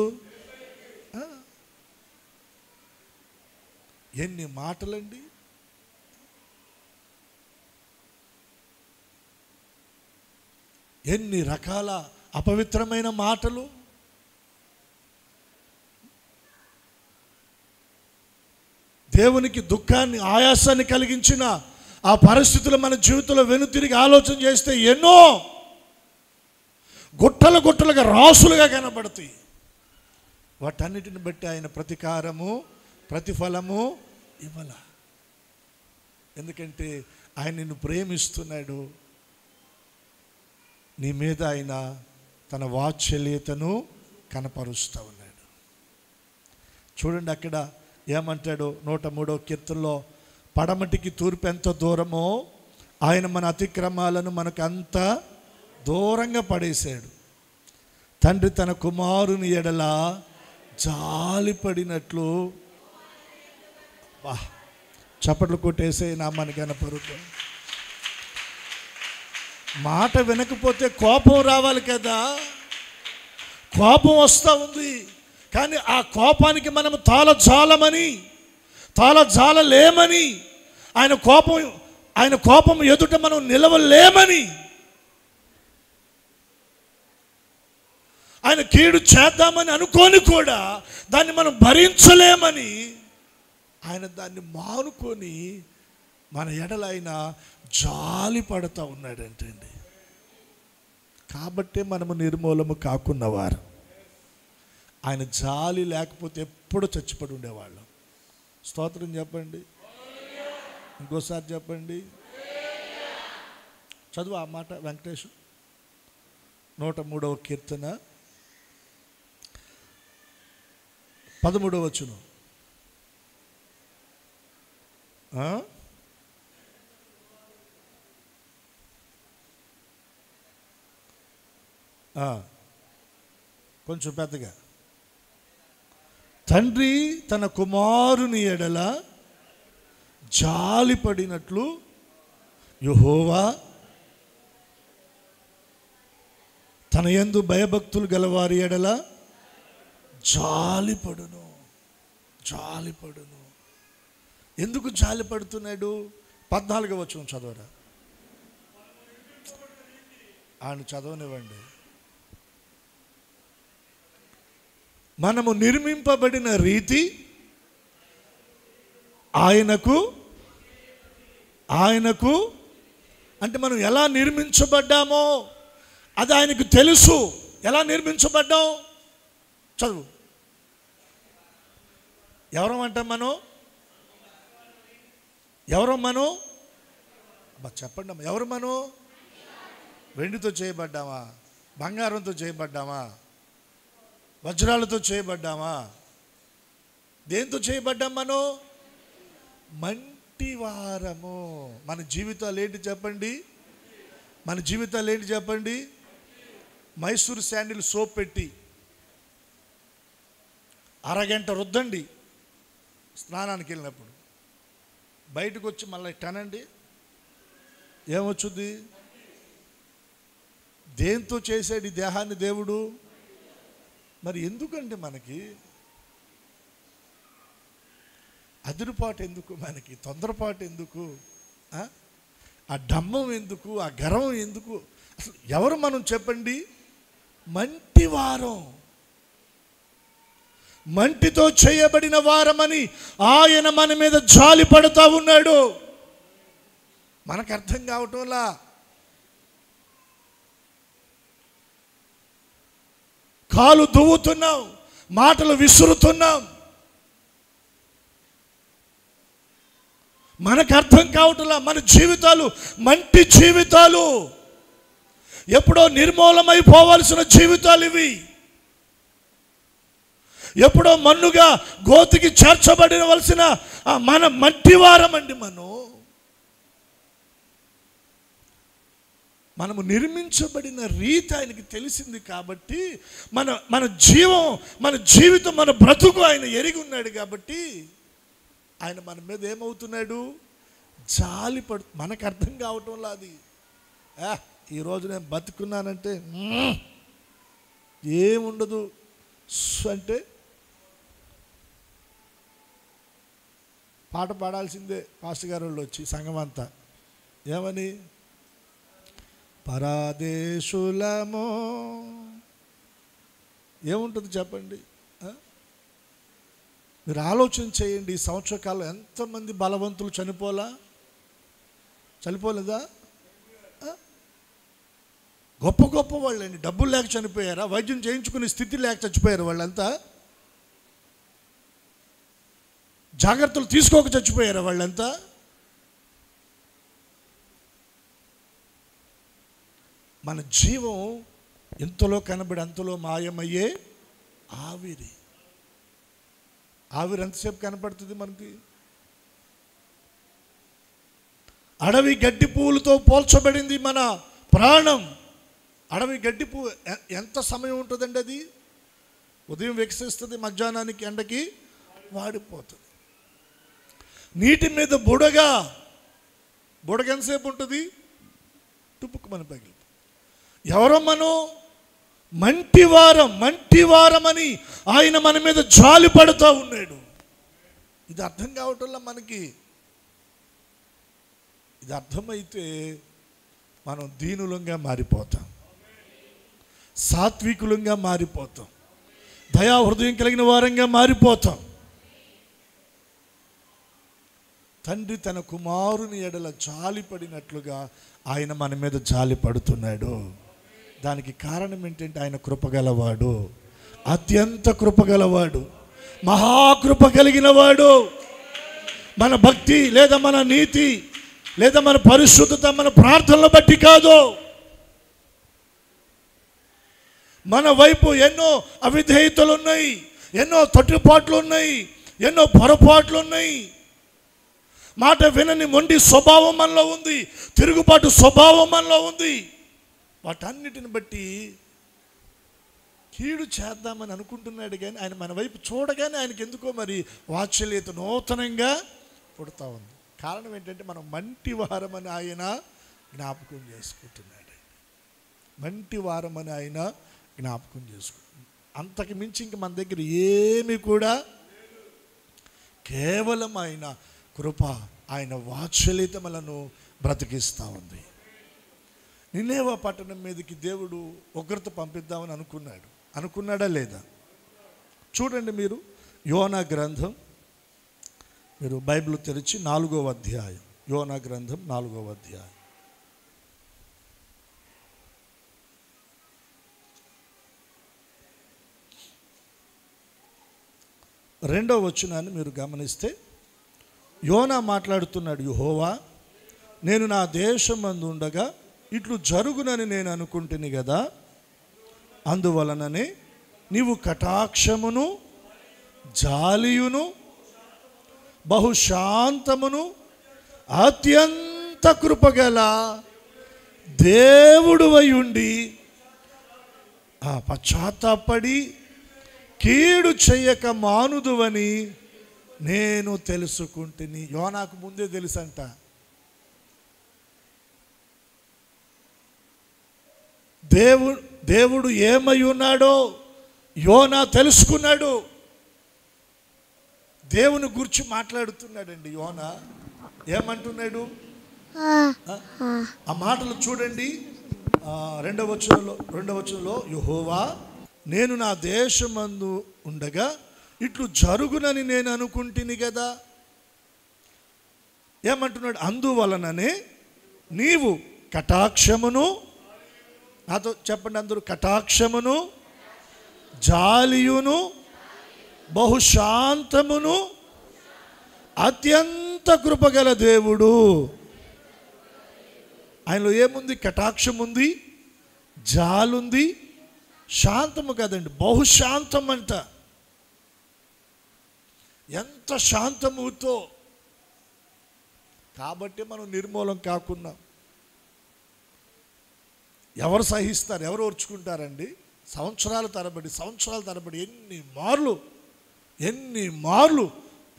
S1: ఎన్ని మాటలండి, ఎన్ని రకాల అపవిత్రమైన మాటలు. దేవునికి దుఃఖాన్ని, ఆయాసాన్ని కలిగించిన ఆ పరిస్థితులు మన జీవితంలో వెనుతిరిగి ఆలోచన చేస్తే ఎన్నో గుట్టలు గుట్టలుగా, రాసులుగా కనబడతాయి. వాటన్నిటిని బట్టి ఆయన ప్రతీకారము, ప్రతిఫలము ఇవ్వాల. ఎందుకంటే ఆయన నిన్ను ప్రేమిస్తున్నాడు. నీ మీద ఆయన తన వాత్సల్యతను కనపరుస్తూ ఉన్నాడు. చూడండి అక్కడ ఏమంటాడు 103వ కీర్తనలో, పడమటికి తూర్పు ఎంత దూరమో ఆయన మన అతిక్రమాలను మనకు అంత దూరంగా పడేశాడు. తండ్రి తన కుమారుని ఎడల జాలిపడినట్లు, చప్పట్లు కొట్టేసే నామానికి కనపరుద్దాం. మాట వినకపోతే కోపం రావాలి కదా, కోపం వస్తూ ఉంది. కానీ ఆ కోపానికి మనం తాళజాలలేమని, ఆయన కోపం ఎదుట మనం నిలవలేమని, ఆయన కీడు చేద్దామని అనుకోని కూడా దాన్ని మనం భరించలేమని ఆయన దాన్ని మానుకొని మన ఎడల ఆయన జాలి పడుతూ ఉన్నాడంటండి. కాబట్టే మనము నిర్మూలము కాకున్నవారు. ఆయన జాలి లేకపోతే ఎప్పుడు చచ్చిపడి ఉండేవాళ్ళం. స్తోత్రం చెప్పండి, ఇంకోసారి చెప్పండి. చదువు ఆ మాట వెంకటేష్. 103వ కీర్తన 13వ వచనం. కొంచెం పెద్దగా. తండ్రి తన కుమారుని ఎడల జాలిపడినట్లు యెహోవా తన యందు భయభక్తులు గలవారి ఎడల జాలిపడును. ఎందుకు జాలిపడుతున్నాడు? 14వ వచనం చదవరా, ఆయన చదవనివ్వండి. మనము నిర్మింపబడిన రీతి ఆయనకు ఆయనకు అంటే మనం ఎలా నిర్మించబడ్డామో అది ఆయనకు తెలుసు. ఎలా నిర్మించబడ్డాం? చదువు. ఎవరం అంటాం మనం? ఎవరం మనం? చెప్పండి అమ్మా, ఎవరు మనం? వెండితో చేయబడ్డామా? బంగారంతో చేయబడ్డామా? వజ్రాలతో చేయబడ్డామా? దేంతో చేయబడ్డాం మనం? మంటి వారము. మన జీవితాలు ఏంటి చెప్పండి? మన జీవితాలు ఏంటి చెప్పండి? మైసూర్ శాండిల్ సోప్ పెట్టి అరగంట రుద్దండి స్నానానికి వెళ్ళినప్పుడు. బయటకు వచ్చి మళ్ళీ టనండి, ఏమొచ్చుద్ది? దేంతో చేసాడు ఈ దేహాన్ని దేవుడు? మరి ఎందుకంటే మనకి అదురుపాటు ఎందుకు? మనకి తొందరపాటు ఎందుకు? ఆ డమ్మం ఎందుకు? ఆ గర్వం ఎందుకు? అసలు ఎవరు మనం చెప్పండి? మంటివారం. మంటితో చేయబడిన వారమని ఆయన మన మీద జాలి పడుతూ ఉన్నాడు. మనకు అర్థం కావటంలా. కాలు దువ్వుతున్నాం, మాటలు విసురుతున్నాం, మనకు అర్థం కావటంలా. మన జీవితాలు మంటి జీవితాలు, ఎప్పుడో నిర్మూలమైపోవలసిన జీవితాలు ఇవి. ఎప్పుడో మన్నుగా గోతికి చేర్చబడినవలసిన మన మట్టివారం అండి. మనము నిర్మించబడిన రీతి ఆయనకి తెలిసింది కాబట్టి మన జీవితం మన బ్రతుకు ఆయన ఎరిగి ఉన్నాడు కాబట్టి ఆయన మన మీద ఏమవుతున్నాడు? జాలి మనకు అర్థం కావటంలా. అది ఈరోజు నేను బతుకున్నానంటే ఏముండదు అంటే పాట పాడాల్సిందే పాస్టర్ గారు వాళ్ళు వచ్చి సంఘం అంతా. ఏమని? పరాదేశులమో. ఏముంటుంది చెప్పండి? మీరు ఆలోచన చేయండి. ఈ సంవత్సర కాలం ఎంతమంది బలవంతులు చనిపోలేదా? గొప్ప గొప్ప వాళ్ళండి. డబ్బులు లేక చనిపోయారా? వైద్యం చేయించుకునే స్థితి లేక చచ్చిపోయారు వాళ్ళంతా? జాగ్రత్తలు తీసుకోక చచ్చిపోయారా వాళ్ళంతా? మన జీవం ఎంతలో కనబడి అంతలో మాయమయ్యే ఆవిరి. ఎంతసేపు కనపడుతుంది మనకి? అడవి గడ్డి పువ్వులతో పోల్చబడింది మన ప్రాణం. అడవి గడ్డి పువ్వు ఎంత సమయం ఉంటుందండి? అది ఉదయం వికసిస్తుంది, మధ్యాహ్నానికి ఎండకి వాడిపోతుంది. నీటి మీద బుడగ ఎంతసేపు ఉంటుంది? టుపుకు మన పగిలి. ఎవరో మనం మంటివారం అని ఆయన మన మీద జాలి పడుతూ ఉన్నాడు. ఇది అర్థం కావటంలో మనకి. ఇది అర్థమైతే మనం దీనులంగా మారిపోతాం, సాత్వికులంగా మారిపోతాం, దయా హృదయం కలిగిన వారంగా మారిపోతాం. తండ్రి తన కుమారుని ఎడల జాలి పడినట్లుగా ఆయన మన మీద జాలి పడుతున్నాడు. దానికి కారణం ఏంటంటే ఆయన కృపగలవాడు, అత్యంత కృపగలవాడు, మహాకృప కలిగిన వాడు. మన భక్తి లేదా మన నీతి లేదా మన పరిశుద్ధత మన ప్రార్థనలు బట్టి కాదు. మన వైపు ఎన్నో అవిధేయతలు ఉన్నాయి, ఎన్నో తొట్టుపాట్లు ఉన్నాయి, ఎన్నో పొరపాట్లు ఉన్నాయి. మాట వినని మొండి స్వభావం మనలో ఉంది, తిరుగుబాటు స్వభావం మనలో ఉంది. వాటన్నిటిని బట్టి కీడు చేద్దామని అనుకుంటున్నాడు కానీ ఆయన మన వైపు చూడగానే ఆయనకి ఎందుకో మరి వాత్సల్యత నూతనంగా పుడతా ఉంది. కారణం ఏంటంటే మనం మంటివారమని ఆయన జ్ఞాపకం చేసుకుంటున్నాడు. మంటివారమని ఆయన జ్ఞాపకం చేసుకుంటున్నాడు. అంతకు మించి ఇంక మన దగ్గర ఏమి కూడా, కేవలం ఆయన కృప, ఆయన వాత్సల్యత మనను బ్రతికిస్తూ ఉంది. నినేవే పట్టణం మీదకి దేవుడు ఉగ్రత పంపిద్దామని అనుకున్నాడా లేదా? చూడండి మీరు యోనా గ్రంథం, మీరు బైబిల్ తెరిచి 4వ అధ్యాయం యోనా గ్రంథం 4వ అధ్యాయం. రెండవ వచనాన్ని మీరు గమనిస్తే యోనా మాట్లాడుతున్నాడు. యెహోవా, నేను నా దేశమందు ఉండగా ఇట్లు జరుగునని నేను అనుకుంటుని కదా, అందువలననే నీవు కటాక్షమును జాలియును బహుశాంతమును అత్యంత కృపగల దేవుడువై ఉండి పశ్చాత్తాపడి కీడు చెయ్యక మానుదువని నేను తెలుసుకుంటుని. యోనాకు ముందే తెలుసంట. దేవుడు ఏమై ఉన్నాడో యోనా తెలుసుకున్నాడు. దేవుని గురించి మాట్లాడుతున్నాడండి యోనా. ఏమంటున్నాడు ఆ మాటలు చూడండి. రెండవ వచనంలో యెహోవా, నేను నా దేశమందు ఉండగా ఇట్లు జరుగునని నేను అనుకుంటుని కదా. ఏమంటున్నాడు? అందువలననే నీవు కటాక్షమును, నాతో చెప్పండి అందరూ, కటాక్షమును జాలియును బహుశాంతమును అత్యంత కృపగల దేవుడు. ఆయనలో ఏముంది? కటాక్షం ఉంది, జాలుంది, శాంతము కదండి, బహుశాంతం అంట. ఎంత శాంతముతో. కాబట్టి మనం నిర్మూలం కాకుండా ఎవరు సహిస్తారు, ఎవరు ఓర్చుకుంటారండి? సంవత్సరాల తరబడి ఎన్ని మార్లు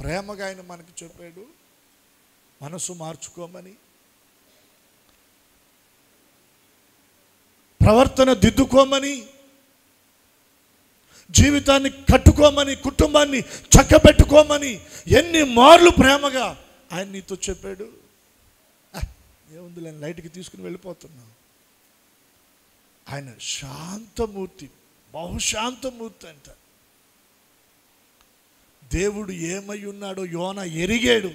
S1: ప్రేమగా ఆయన మనకి చెప్పాడు మనసు మార్చుకోమని, ప్రవర్తన దిద్దుకోమని, జీవితాన్ని కట్టుకోమని, కుటుంబాన్ని చక్కబెట్టుకోమని ఎన్ని మార్లు ప్రేమగా ఆయన నీతో చెప్పాడు. ఏముంది, లైట్కి తీసుకుని వెళ్ళిపోతున్నాం. ఆయన శాంతమూర్తి, బహుశాంతమూర్తి అంట. దేవుడు ఏమై ఉన్నాడో యోనా ఎరిగాడు.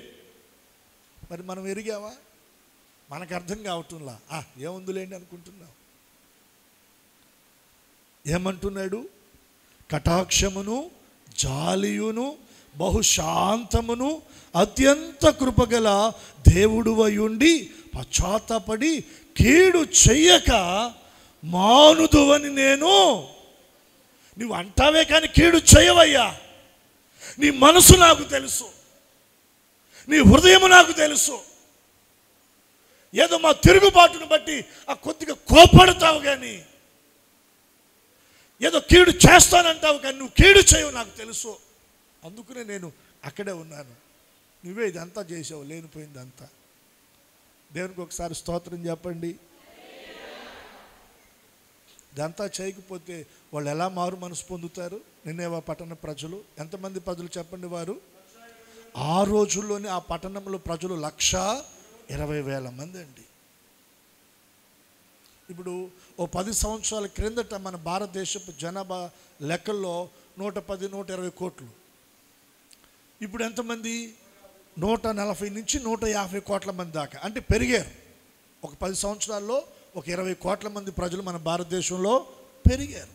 S1: మరి మనం ఎరిగావా? మనకు అర్థం కావటంలా. ఏముందిలేండి అనుకుంటున్నాం. ఏమంటున్నాడు? కటాక్షమును జాలియును బహుశాంతమును అత్యంత కృపగల దేవుడువై ఉండి పశ్చాత్తాపడి కీడు చెయ్యక మానుదువని నేను. నువ్వు అంటావే కానీ కీడు చేయవయ్యా. నీ మనసు నాకు తెలుసు, నీ హృదయము నాకు తెలుసు. ఏదో మా తిరుగుబాటును బట్టి కొద్దిగా కోపడతావు కానీ, ఏదో కీడు చేస్తానంటావు కానీ నువ్వు కీడు చేయవు నాకు తెలుసు. అందుకనే నేను అక్కడే ఉన్నాను. నువ్వే ఇదంతా చేసావు, లేనిపోయిందంతా. దేవునికి ఒకసారి స్తోత్రం చెప్పండి. ఇదంతా చేయకపోతే వాళ్ళు ఎలా మారు మనసు పొందుతారు? నినేవే పట్టణ ప్రజలు ఎంతమంది ప్రజలు చెప్పండి? వారు ఆ రోజుల్లోనే ఆ పట్టణంలో ప్రజలు 1,20,000 మంది అండి. ఇప్పుడు 10 సంవత్సరాల క్రిందట మన భారతదేశపు జనాభా లెక్కల్లో 110-120 కోట్లు. ఇప్పుడు ఎంతమంది? 140 నుంచి 150 కోట్ల మంది దాకా అంటే పెరిగారు. ఒక 10 సంవత్సరాల్లో ఒక 20 కోట్ల మంది ప్రజలు మన భారతదేశంలో పెరిగారు.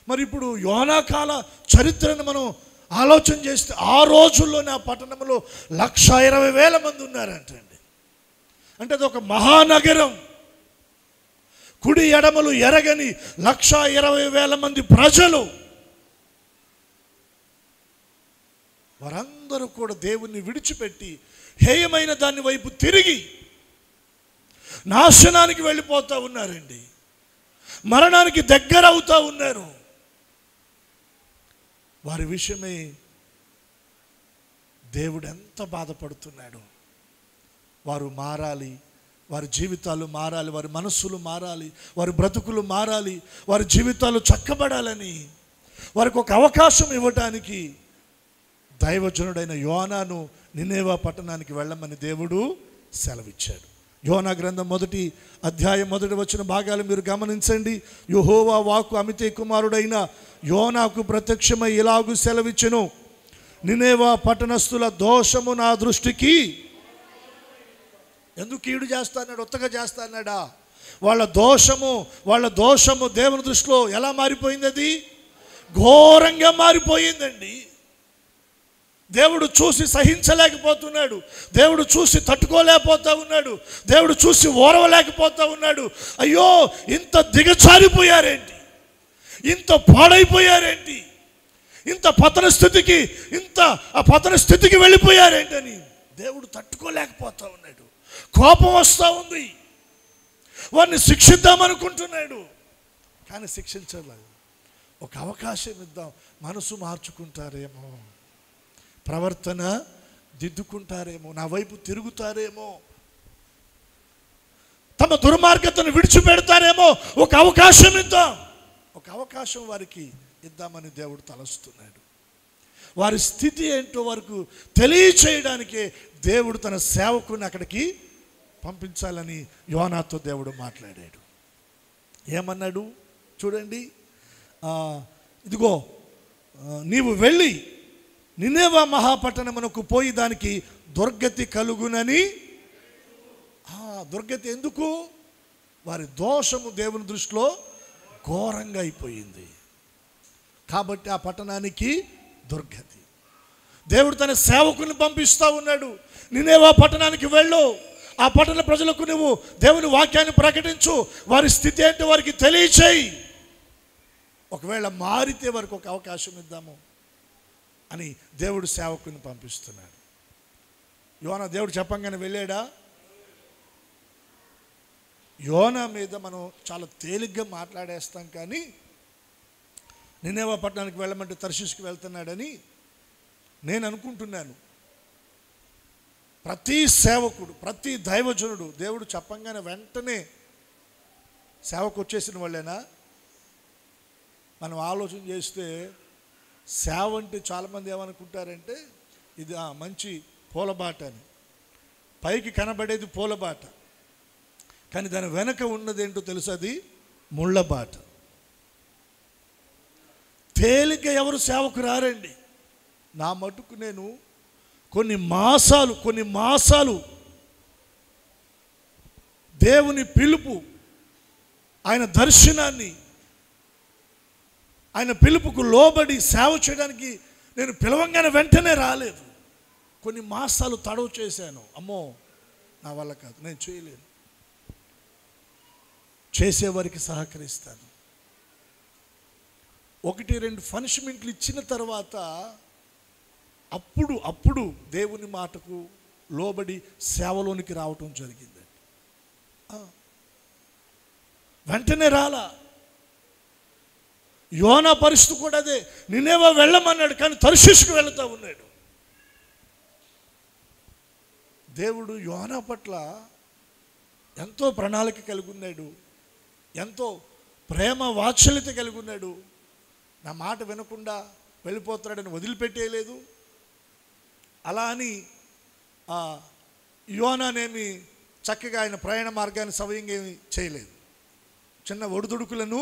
S1: మరి ఇప్పుడు యోనా కాల చరిత్రను మనం ఆలోచన చేస్తే ఆ రోజుల్లోనే ఆ పట్టణంలో 120,000 మంది ఉన్నారంటండి. అంటే అది ఒక మహానగరం. కుడి ఎడమలు ఎరగని 120,000 మంది ప్రజలు. వారందరూ కూడా దేవుణ్ణి విడిచిపెట్టి హేయమైన దాని వైపు తిరిగి నాశనానికి వెళ్ళిపోతూ ఉన్నారండి. మరణానికి దగ్గర అవుతూ ఉన్నారు. వారి విషయమై దేవుడు ఎంత బాధపడుతున్నాడు. వారు మారాలి, వారి జీవితాలు మారాలి, వారి మనస్సులు మారాలి, వారి బ్రతుకులు మారాలి, వారి జీవితాలు చక్కబడాలని వారికి ఒక అవకాశం ఇవ్వటానికి దైవజనుడైన యోనాను నినేవే పట్టణానికి వెళ్ళమని దేవుడు సెలవిచ్చాడు. యోనా గ్రంథం 1వ అధ్యాయం 1వ వచన భాగాలు మీరు గమనించండి. యెహోవా వాక్కు అమితే కుమారుడైన యోనాకు ప్రత్యక్షమై ఇలాగు సెలవిచ్చెను, నినేవే పట్టణస్థుల దోషము నా దృష్టికి ఎందుకు కీడు చేస్తా అన్నాడు? ఉత్తగా చేస్తా అన్నాడా? వాళ్ళ దోషము దేవుని దృష్టిలో ఎలా మారిపోయింది? అది ఘోరంగా మారిపోయిందండి. దేవుడు చూసి సహించలేకపోతున్నాడు, దేవుడు చూసి తట్టుకోలేకపోతా ఉన్నాడు, దేవుడు చూసి ఓర్వలేకపోతా ఉన్నాడు. అయ్యో, ఇంత దిగజారిపోయారేంటి, ఇంత పాడైపోయారేంటి, ఇంత పతన స్థితికి వెళ్ళిపోయారేంటని దేవుడు తట్టుకోలేకపోతా ఉన్నాడు. కోపం వస్తూ ఉంది, వారిని శిక్షిద్దామనుకుంటున్నాడు, కానీ శిక్షించలేదు. ఒక అవకాశం ఇద్దాం, మనసు మార్చుకుంటారేమో, ప్రవర్తన దిద్దుకుంటారేమో, నా వైపు తిరుగుతారేమో, తమ దుర్మార్గతను విడిచిపెడతారేమో. ఒక అవకాశం ఇద్దాం, ఒక అవకాశం వారికి ఇద్దామని దేవుడు తలస్తున్నాడు. వారి స్థితి ఏంటో వరకు తెలియచేయడానికే దేవుడు తన సేవకుని అక్కడికి పంపించాలని యోనాతో దేవుడు మాట్లాడాడు. ఏమన్నాడు చూడండి, ఇదిగో నీవు వెళ్ళి నినెవె మహాపట్టణమునకు పోయి దానికి దుర్గతి కలుగునని. దుర్గతి ఎందుకు? వారి దోషము దేవుని దృష్టిలో ఘోరంగా అయిపోయింది కాబట్టి ఆ పట్టణానికి దుర్గతి. దేవుడు తన సేవకుని పంపిస్తూ ఉన్నాడు. నినెవె పట్టణానికి వెళ్ళు, ఆ పట్టణ ప్రజలకు నువ్వు దేవుని వాక్యాన్ని ప్రకటించు, వారి స్థితి ఏంటో వారికి తెలియచేయి. ఒకవేళ మారితే వారికి ఒక అవకాశం ఇద్దాము అని దేవుడు సేవకుని పంపిస్తున్నాడు. యోనా దేవుడు చెప్పంగానే వెళ్ళాడా? యోనా మీద మనం చాలా తేలిగ్గా మాట్లాడేస్తాం, కానీ నినెవె పట్టణానికి వెళ్ళమంటే తర్షీషుకి వెళ్తున్నాడని నేను అనుకుంటున్నాను. ప్రతి సేవకుడు, ప్రతి దైవజనుడు దేవుడు చెప్పంగానే వెంటనే సేవకు వచ్చేసిన వాళ్ళేనా? మనం ఆలోచన చేస్తే సేవ అంటే చాలామంది ఏమనుకుంటారంటే ఇది మంచి పూలబాట అని. పైకి కనబడేది పూలబాట, కానీ దాని వెనక ఉన్నదేంటో తెలుసు, అది ముళ్ళబాట. తేలిక ఎవరు సేవకు రారండి. నా మటుకు నేను కొన్ని మాసాలు దేవుని పిలుపు, ఆయన దర్శనాన్ని, ఆయన పిలుపుకు లోబడి సేవ చేయడానికి నేను పిలవంగానే వెంటనే రాలేదు. కొన్ని మాసాలు తడవ చేశాను. అమ్మో, నా వల్ల కాదు, నేను చేయలేను. చేసేవారికి సహకరిస్తాను. 1-2 పనిష్మెంట్లు ఇచ్చిన తర్వాత అప్పుడు దేవుని మాటకు లోబడి సేవలోనికి రావటం జరిగింది. వెంటనే రాలా. యోనా పరిస్థితి కూడా అదే. నినెవె వెళ్ళమన్నాడు, కానీ తర్షీషుకు వెళుతూ ఉన్నాడు. దేవుడు యోనా పట్ల ఎంతో ప్రణాళిక కలిగి ఉన్నాడు, ఎంతో ప్రేమ వాత్సల్యత కలిగి ఉన్నాడు. నా మాట వినకుండా వెళ్ళిపోతాడని వదిలిపెట్టేయలేదు. అలా అని యోనానేమి చక్కగా ఆయన ప్రయాణ మార్గాన్ని సవ్యంగా ఏమి చేయలేదు. చిన్న ఒడిదుడుకులను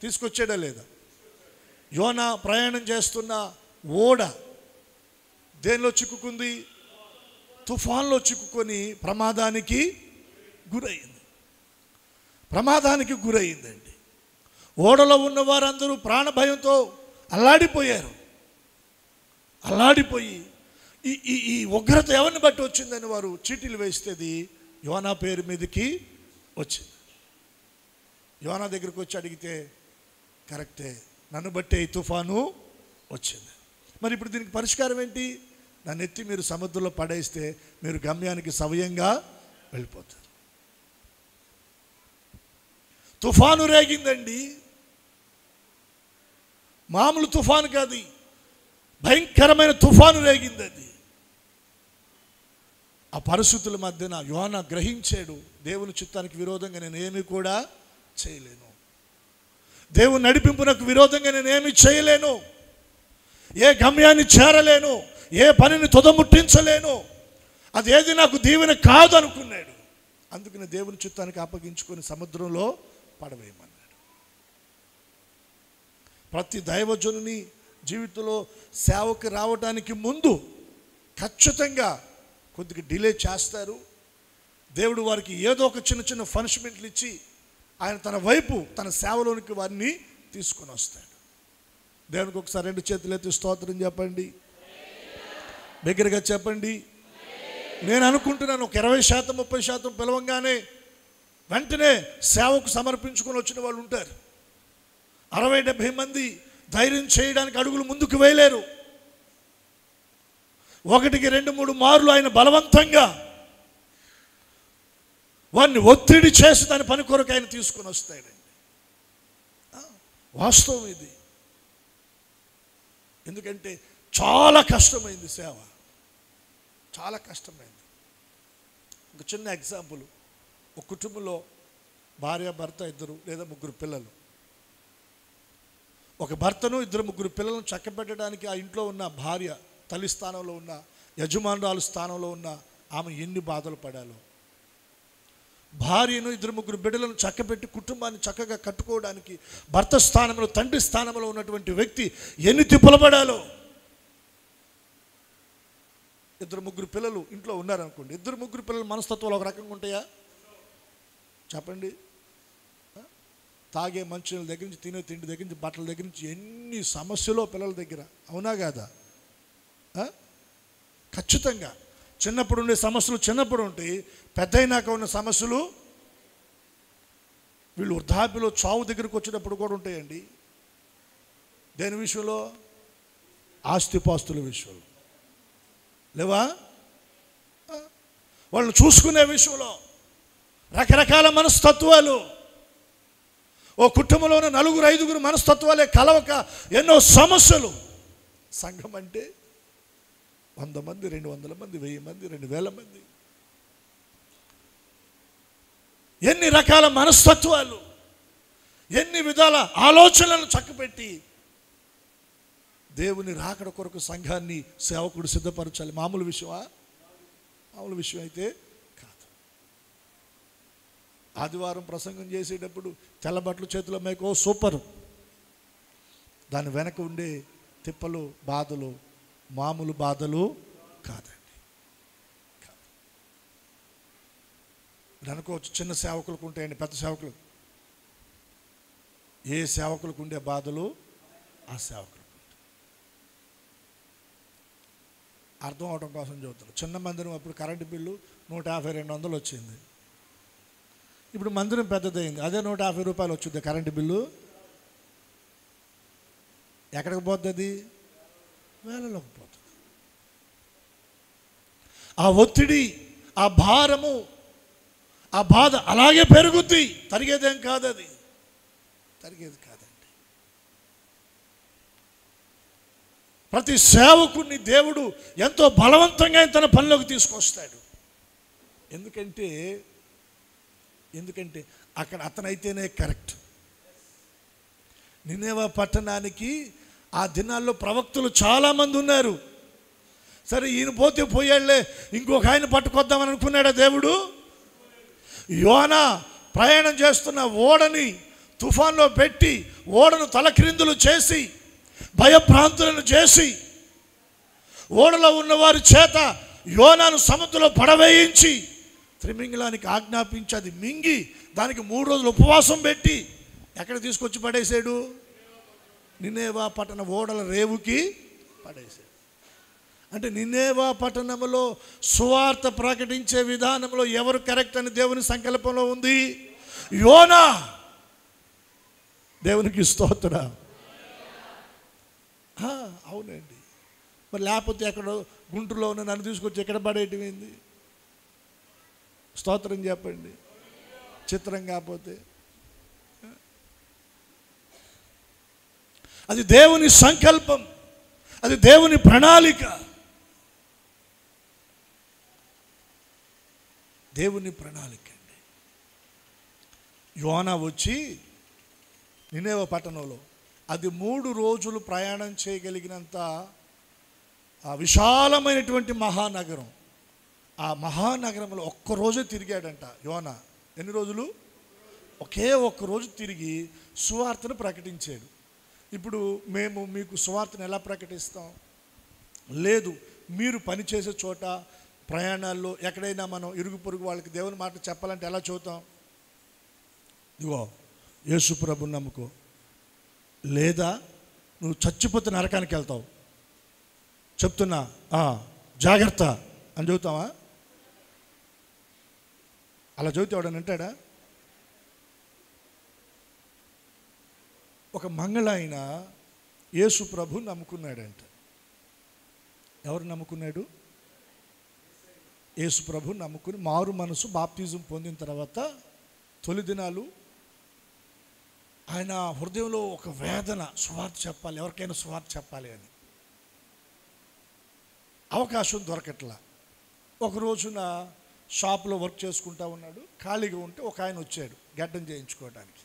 S1: తీసుకొచ్చాడా లేదా? యోనా ప్రయాణం చేస్తున్న ఓడ దేనిలో చిక్కుకుంది? తుఫాన్లో చిక్కుకొని ప్రమాదానికి గురయిందండి. ఓడలో ఉన్న వారందరూ ప్రాణభయంతో అల్లాడిపోయి ఈ ఉగ్రత ఎవరిని బట్టి వచ్చిందని వారు చీటీలు వేస్తేది యోనా పేరు మీదకి వచ్చింది. యోనా దగ్గరికి వచ్చి అడిగితే కరెక్టే, నన్ను బట్టే ఈ తుఫాను వచ్చింది. మరి ఇప్పుడు దీనికి పరిష్కారం ఏంటి? నన్ను ఎత్తి మీరు సముద్రంలో పడేస్తే మీరు గమ్యానికి సవ్యంగా వెళ్ళిపోతారు. తుఫాను రేగిందండి. మామూలు తుఫాను కాదు, భయంకరమైన తుఫాను రేగింది. అది ఆ పరిస్థితుల మధ్యన యోనా గ్రహించాడు, దేవుని చిత్తానికి విరోధంగా నేను ఏమీ కూడా చేయలేను, దేవుని నడిపింపునకు విరోధంగా నేను ఏమీ చేయలేను, ఏ గమ్యాన్ని చేరలేను, ఏ పనిని తుదముట్టించలేను, అది ఏది నాకు దీవెన కాదు అనుకున్నాడు. అందుకని దేవుని చిత్తానికి అప్పగించుకొని సముద్రంలో పడవేయమన్నాడు. ప్రతి దైవజనుని జీవితంలో సేవకు రావడానికి ముందు ఖచ్చితంగా కొద్దిగా డిలే చేస్తారు. దేవుడు వారికి ఏదో ఒక చిన్న చిన్న పనిష్మెంట్లు ఇచ్చి ఆయన తన వైపు తన సేవలోనికి వారిని తీసుకొని వస్తాడు. దేవునికి ఒకసారి 2 చేతులు ఎత్తి స్తోత్రం చెప్పండి, దగ్గరగా చెప్పండి. నేను అనుకుంటున్నాను ఒక 20% 30% పిలవంగానే వెంటనే సేవకు సమర్పించుకొని వచ్చిన వాళ్ళు ఉంటారు. 60-70 మంది ధైర్యం చేయడానికి అడుగులు ముందుకు వేయలేరు. 1-2-3 మార్లు ఆయన బలవంతంగా వారిని ఒత్తిడి చేసి దాని పని కొరకు ఆయన తీసుకొని వస్తాడండి. వాస్తవం ఇది. ఎందుకంటే చాలా కష్టమైంది సేవ, చాలా కష్టమైంది. ఒక చిన్న ఎగ్జాంపుల్, ఒక కుటుంబంలో భార్య భర్త 2 లేదా 3 పిల్లలు. ఒక భర్తను 2-3 పిల్లలను చక్కబెట్టడానికి ఆ ఇంట్లో ఉన్న భార్య తల్లి స్థానంలో ఉన్న, యజమానురాలు స్థానంలో ఉన్న ఆమె ఎన్ని బాధలు పడాలో. భార్యను 2-3 బిడ్డలను చక్కబెట్టి కుటుంబాన్ని చక్కగా కట్టుకోవడానికి భర్త స్థానంలో తండ్రి స్థానంలో ఉన్నటువంటి వ్యక్తి ఎన్ని తిప్పలు పడాలో. 2-3 పిల్లలు ఇంట్లో ఉన్నారనుకోండి, 2-3 పిల్లల మనస్తత్వాలు ఒక రకంగా ఉంటాయా చెప్పండి? తాగే మంచుల దగ్గర నుంచి, తినే తిండి దగ్గర నుంచి, బట్టల దగ్గర నుంచి ఎన్ని సమస్యలు పిల్లల దగ్గర, అవునా కాదా? ఖచ్చితంగా చిన్నప్పుడు ఉండే సమస్యలు చిన్నప్పుడు ఉంటాయి, పెద్ద అయినాక ఉన్న సమస్యలు వీళ్ళు వృద్ధాప్యలో చావు దగ్గరకు వచ్చినప్పుడు కూడా ఉంటాయండి. దేని విషయంలో? ఆస్తిపాస్తుల విషయంలో లేవా? వాళ్ళని చూసుకునే విషయంలో రకరకాల మనస్తత్వాలు. ఓ కుటుంబంలో ఉన్న 4-5 మనస్తత్వాలే కలవక ఎన్నో సమస్యలు. సంఘం అంటే 100 మంది, 200 మంది, 1000 మంది, 2000 మంది, ఎన్ని రకాల మనస్తత్వాలు, ఎన్ని విధాల ఆలోచనలను చక్కపెట్టి దేవుని రాకడ కొరకు సంఘాన్ని సేవకుడు సిద్ధపరచాలి. మామూలు విషయమా? మామూలు విషయం అయితే కాదు. ఆదివారం ప్రసంగం చేసేటప్పుడు తెల్లబట్టలు చేతిలో మేకో సూపర్, దాని వెనక ఉండే తిప్పలు బాధలు మామూలు బాధలు కాదండి. అనుకోవచ్చు చిన్న సేవకులకు ఉంటాయండి, పెద్ద సేవకులు. ఏ సేవకులకు ఉండే బాధలు ఆ సేవకులకు. అర్థం అవడం కోసం చెబుతారు. చిన్న మందిరం అప్పుడు కరెంటు బిల్లు 150-200 వచ్చింది. ఇప్పుడు మందిరం పెద్దదైంది, అదే 150 రూపాయలు వచ్చింది కరెంటు బిల్లు. ఎక్కడికి పోతుంది? వేలలోకి పోతుంది. ఆ ఒత్తిడి, ఆ భారము, ఆ బాధ అలాగే పెరుగుద్ది, తరిగేదేం కాదు. అది తరిగేది కాదండి. ప్రతి సేవకుని దేవుడు ఎంతో బలవంతంగా తన పనిలోకి తీసుకొస్తాడు. ఎందుకంటే అక్కడ అతనైతేనే కరెక్ట్. నినేవా పట్టణానికి ఆ దినాల్లో ప్రవక్తలు చాలామంది ఉన్నారు. సరే ఈయన పోతే పోయాళ్లే, ఇంకొక ఆయన పట్టుకొద్దామని అనుకున్నాడా దేవుడు? యోనా ప్రయాణం చేస్తున్న ఓడని తుఫాన్లో పెట్టి ఓడను తలక్రిందులు చేసి భయభ్రాంతులను చేసి ఓడలో ఉన్నవారి చేత యోనాను సముద్రంలో పడవేయించి త్రిమింగళానికి ఆజ్ఞాపించి అది మింగి దానికి 3 రోజులు ఉపవాసం పెట్టి ఎక్కడ తీసుకొచ్చి పడేసాడు? నినేవా పట్టణ ఓడల రేవుకి పడేసాడు. అంటే నినేవా పట్టణంలో సువార్త ప్రకటించే విధానంలో ఎవరు కరెక్ట్ అని దేవుని సంకల్పంలో ఉంది? యోనా. దేవునికి స్తోత్రం. అవునండి. మరి లేకపోతే ఎక్కడో గుంటూరులో ఉన్న నన్ను తీసుకొచ్చి ఎక్కడ పడేయటమైంది? స్తోత్రం చెప్పండి. చిత్రం కాకపోతే అది దేవుని సంకల్పం, అది దేవుని ప్రణాళిక. దేవుని ప్రణాళిక అండి. యోనా వచ్చి నినేవా పట్టణంలో అది 3 రోజులు ప్రయాణం చేయగలిగినంత విశాలమైనటువంటి మహానగరం. ఆ మహానగరంలో ఒక్కరోజే తిరిగాడంట యోనా. ఎన్ని రోజులు? ఒకే ఒక్క రోజు తిరిగి సువార్తను ప్రకటించాడు. ఇప్పుడు మేము మీకు సువార్తను ఎలా ప్రకటిస్తాం? లేదు, మీరు పనిచేసే చోట ప్రయాణాల్లో ఎక్కడైనా మనం ఇరుగు పొరుగు వాళ్ళకి దేవుని మాట చెప్పాలంటే ఎలా చెబుతాం? ఇదిగో యేసు ప్రభుని నమ్ముకో, లేదా నువ్వు చచ్చిపోతే నరకానికి వెళ్తావు, చెప్తున్నా జాగ్రత్త అని చెబుతావా? అలా చెబితే వాడని అంటాడా? ఒక మంగళ ఆయన యేసు ప్రభు నమ్ముకున్నాడంట. ఎవరు నమ్ముకున్నాడు? యేసు ప్రభు నమ్ముకుని మారు మనసు బాప్తిజం పొందిన తర్వాత తొలి దినాలు ఆయన హృదయంలో ఒక వేదన, సువార్త చెప్పాలి, ఎవరికైనా సువార్త చెప్పాలి అని. అవకాశం దొరకట్లా. ఒక రోజున షాప్లో వర్క్ చేసుకుంటా ఉన్నాడు, ఖాళీగా ఉంటే ఒక ఆయన వచ్చాడు గడ్డం చేయించుకోవడానికి.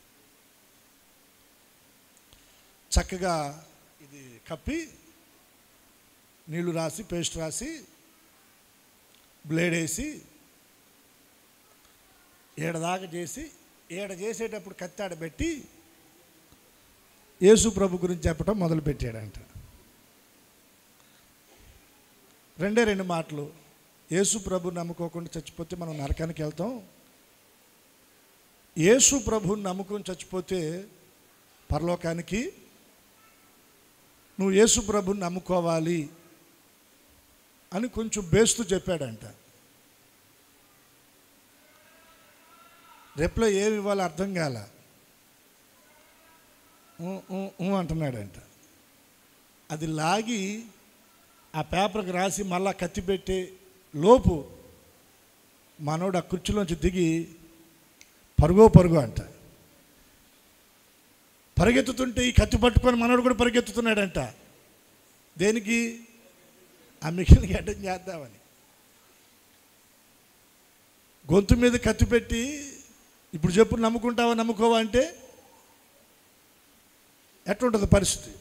S1: చక్కగా ఇది కప్పి నీళ్లు రాసి పేస్ట్ రాసి బ్లేడ్ వేసి ఏడదాకా చేసి చేసేటప్పుడు కత్తాడబెట్టి యేసు ప్రభు గురించి చెప్పడం మొదలుపెట్టాడంట. రెండు మాటలు. యేసు ప్రభు నమ్ముకోకుండా చచ్చిపోతే మనం నరకానికి వెళ్తాం, యేసు ప్రభుని నమ్ముకొని చచ్చిపోతే పరలోకానికి. నువ్వు యేసు ప్రభుని నమ్ముకోవాలి అని కొంచెం బేస్తూ చెప్పాడంట. రిప్లై ఏమి ఇవ్వాలో అర్థం కాల, అంటున్నాడంట. అది లాగి ఆ పేపర్కి రాసి మళ్ళా కత్తి పెట్టే లోపు మనోడు ఆ కుర్చీలోంచి దిగి పరుగు అంట. పరిగెత్తుతుంటే ఈ కత్తి పట్టుకొని మనోడు కూడా పరిగెత్తుతున్నాడంట. దేనికి? ఆ మిగిలిన గడ్డం చేద్దామని. గొంతు మీద కత్తి పెట్టి ఇప్పుడు చెప్పు నమ్ముకుంటావా నమ్ముకోవా అంటే ఎట్లుంటుంది పరిస్థితి?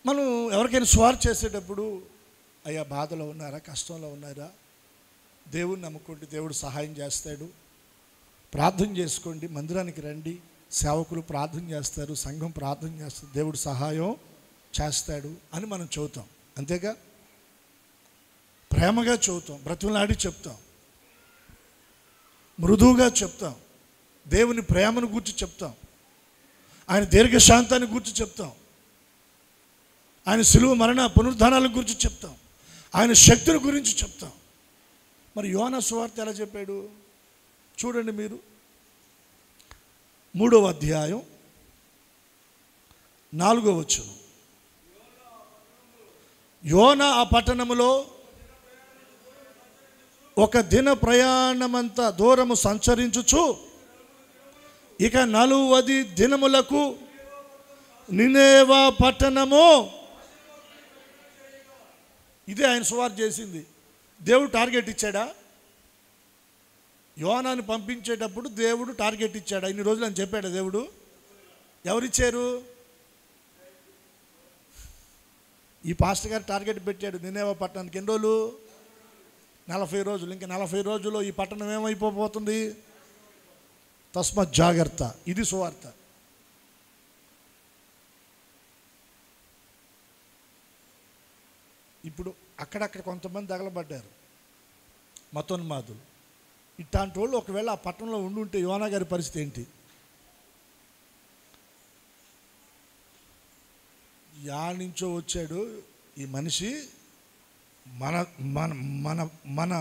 S1: మనం ఎవరికైనా సువార్త చేసేటప్పుడు, అయ్యా బాధలో ఉన్నారా, కష్టంలో ఉన్నారా, దేవుని నమ్ముకోండి, దేవుడు సహాయం చేస్తాడు, ప్రార్థన చేసుకోండి, మందిరానికి రండి, సేవకులు ప్రార్థన చేస్తారు, సంఘం ప్రార్థన చేస్తారు, దేవుడు సహాయం చేస్తాడు అని మనం చెబుతాం. అంతేగా? ప్రేమగా చెబుతాం, బ్రతిమలాడి చెప్తాం, మృదువుగా చెప్తాం, దేవుని ప్రేమను గురించి చెప్తాం, ఆయన దీర్ఘశాంతాన్ని గురించి చెప్తాం, ఆయన సిలువ మరణ పునరుద్ధానాల గురించి చెప్తాం, ఆయన శక్తుల గురించి చెప్తాం. మరి యోనా సువార్త ఎలా చెప్పాడు చూడండి మీరు. 3వ అధ్యాయం 4వ వచనం. యోనా ఆ పట్టణములో ఒక దిన ప్రయాణమంత దూరము సంచరించుచు ఇక 40 దినములకు నినేవా పట్టణము. ఇదే ఆయన సువార్త చేసింది. దేవుడు టార్గెట్ ఇచ్చాడా? యోనాను పంపించేటప్పుడు దేవుడు టార్గెట్ ఇచ్చాడా? ఇన్ని రోజులు అని చెప్పాడా దేవుడు? ఎవరిచ్చారు? ఈ పాస్టర్ గారు టార్గెట్ పెట్టాడు నినేవా పట్టణానికి. ఎన్ని రోజులు? 40 రోజులు. ఇంకా 40 రోజుల్లో ఈ పట్టణం ఏమైపోతుంది? తస్మాత్ జాగ్రత్త. ఇది సువార్త. ఇప్పుడు అక్కడక్కడ కొంతమంది తగలబడ్డారు, మతోన్మాదులు. ఇట్లాంటి వాళ్ళు ఒకవేళ ఆ పట్టణంలో ఉండుంటే యోనా గారి పరిస్థితి ఏంటి? యాడ్ నుంచో వచ్చాడు ఈ మనిషి, మన మన మన మన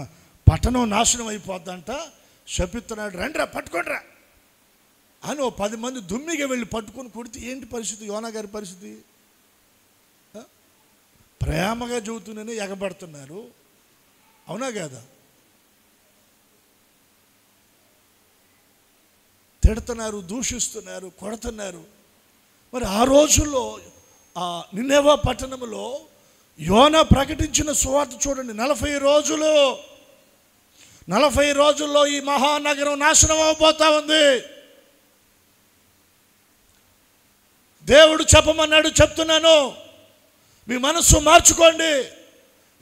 S1: పట్టణం నాశనం అయిపోద్దంట, శపిస్తున్నాడు, రండిరా పట్టుకోండిరా అని ఓ 10 మంది దుమ్మిగా వెళ్ళి పట్టుకొని కొడితే ఏంటి పరిస్థితి? యోనా గారి పరిస్థితి. ప్రేమగా చెబుతూనే ఎగబడుతున్నారు. అవునా కదా? తిడుతున్నారు, దూషిస్తున్నారు, కొడుతున్నారు. మరి ఆ రోజుల్లో నినేవా పట్టణంలో యోనా ప్రకటించిన సువార్త చూడండి. 40 రోజులు, 40 రోజుల్లో ఈ మహానగరం నాశనం అవబోతా ఉంది. దేవుడు చెప్పమన్నాడు, చెప్తున్నాను, మీ మనస్సు మార్చుకోండి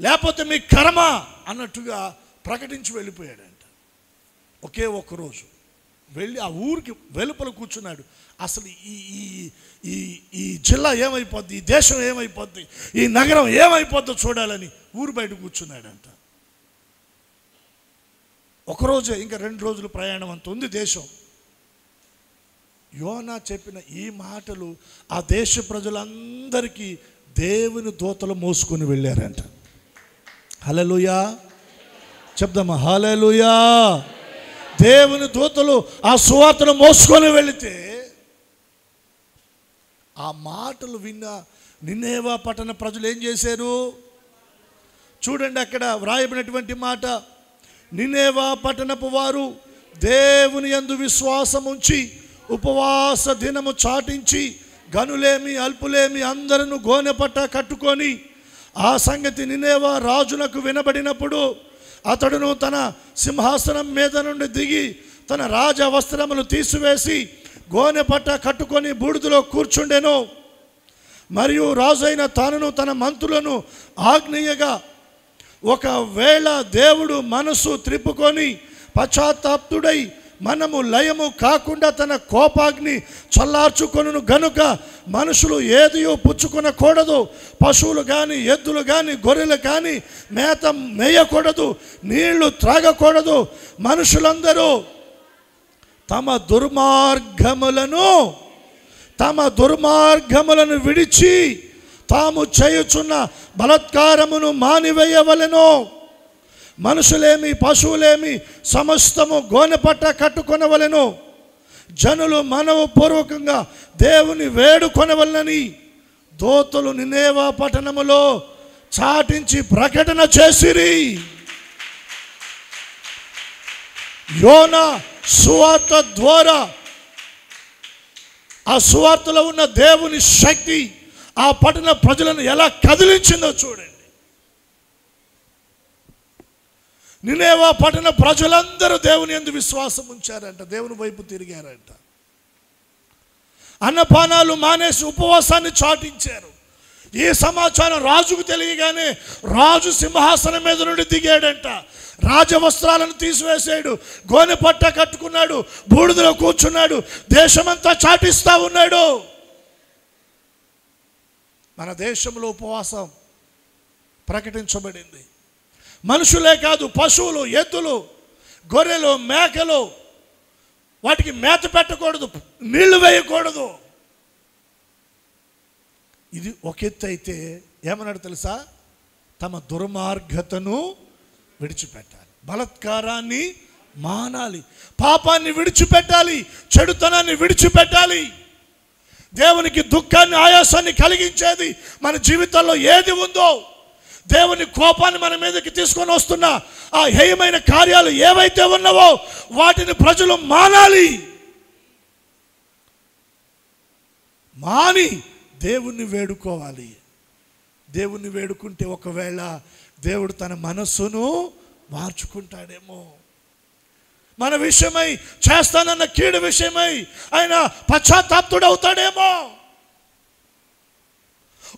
S1: లేకపోతే మీ కర్మ అన్నట్టుగా ప్రకటించి వెళ్ళిపోయాడంట. ఒకే ఒక్క రోజు వెళ్ళి ఆ ఊరికి వెలుపల కూర్చున్నాడు. అసలు ఈ ఈ ఈ ఈ జిల్లా ఏమైపోద్ది, ఈ దేశం ఏమైపోద్ది, ఈ నగరం ఏమైపోద్దో చూడాలని ఊరు బయట కూర్చున్నాడంట. ఒకరోజే, ఇంకా 2 రోజులు ప్రయాణం అంత ఉంది దేశం. యోనా చెప్పిన ఈ మాటలు ఆ దేశ ప్రజలందరికీ దేవుని దూతలు మోసుకొని వెళ్ళారంట. హల్లెలూయా చెప్దామా, హల్లెలూయా. దేవుని దూతలు ఆ సువార్తను మోసుకొని వెళితే ఆ మాటలు విన్న నినేవా పట్టణ ప్రజలు ఏం చేశారు చూడండి. అక్కడ వ్రాయబడినటువంటి మాట, నినేవా పట్టణపు వారు దేవుని యందు విశ్వాసం ఉంచి ఉపవాస దినము చాటించి గనులేమి అల్పులేమి అందరూ గోనెపట్ట కట్టుకొని, ఆ సంగతి నినేవా రాజునకు వినబడినప్పుడు అతడును తన సింహాసనం మీద నుండి దిగి తన రాజ వస్త్రములు తీసివేసి గోనెపట్ట కట్టుకొని బూడిదలో కూర్చుండెను. మరియు రాజైన తానును తన మంత్రులను ఆజ్ఞయగా, ఒకవేళ దేవుడు మనసు త్రిప్పుకొని పశ్చాత్తాప్తుడై మనము లయము కాకుండా తన కోపాగ్ని చల్లార్చుకొను గనుక మనుషులు ఏదియో పుచ్చుకొనకూడదు, పశువులు కానీ ఎద్దులు కానీ గొర్రెలు కానీ మేత మేయకూడదు, నీళ్లు త్రాగకూడదు. మనుషులందరూ తమ దుర్మార్గములను విడిచి తాము చేయుచున్న బలాత్కారమును మానివేయవలెను. మనుషులేమి పశువులేమి సమస్తము గోనెపట్ట కట్టుకొనవలెను. జనులు మనవపూర్వకంగా దేవుని వేడుకొనవలెనని దూతలు నినేవా పట్టణములో చాటించి ప్రకటన చేసిరి. యోనా సువార్త ద్వారా ఆ సువార్తలో ఉన్న దేవుని శక్తి ఆ పట్టణ ప్రజలను ఎలా కదిలించిందో చూడండి. నినేవా పట్టణ ప్రజలందరూ దేవుని యందు విశ్వాసం ఉంచారంట, దేవుని వైపు తిరిగారంట. అన్నపానాలు మానేసి ఉపవాసాన్ని చాటించారు. ఈ సమాచారం రాజుకు తెలియగానే రాజు సింహాసనం మీద నుండి దిగాడంట. రాజవస్త్రాలను తీసివేసాడు, గోనెపట్ట కట్టుకున్నాడు, బూడిదలో కూర్చున్నాడు, దేశమంతా చాటిస్తూ ఉన్నాడు. మన దేశంలో ఉపవాసం ప్రకటించబడింది. మనుషులే కాదు, పశువులు, ఎద్దులు, గొర్రెలు, మేకలు, వాటికి మేత పెట్టకూడదు, నీళ్లు వేయకూడదు. ఇది ఒక ఎత్తు అయితే ఏమన్నాడు తెలుసా? తమ దుర్మార్గతను విడిచిపెట్టాలి, బలాత్కారాన్ని మానాలి, పాపాన్ని విడిచిపెట్టాలి, చెడుతనాన్ని విడిచిపెట్టాలి. దేవునికి దుఃఖాన్ని ఆయాసాన్ని కలిగించేది మన జీవితంలో ఏది ఉందో, దేవుని కోపాన్ని మన మీదకి తీసుకొని వస్తున్న ఆ హేయమైన కార్యాలు ఏవైతే ఉన్నావో వాటిని ప్రజలు మానాలి. మాని దేవుణ్ణి వేడుకోవాలి. దేవుణ్ణి వేడుకుంటే ఒకవేళ దేవుడు తన మనస్సును మార్చుకుంటాడేమో. మన విషయమై చేస్తానన్న కీడు విషయమై ఆయన పశ్చాత్తాప్తుడవుతాడేమో.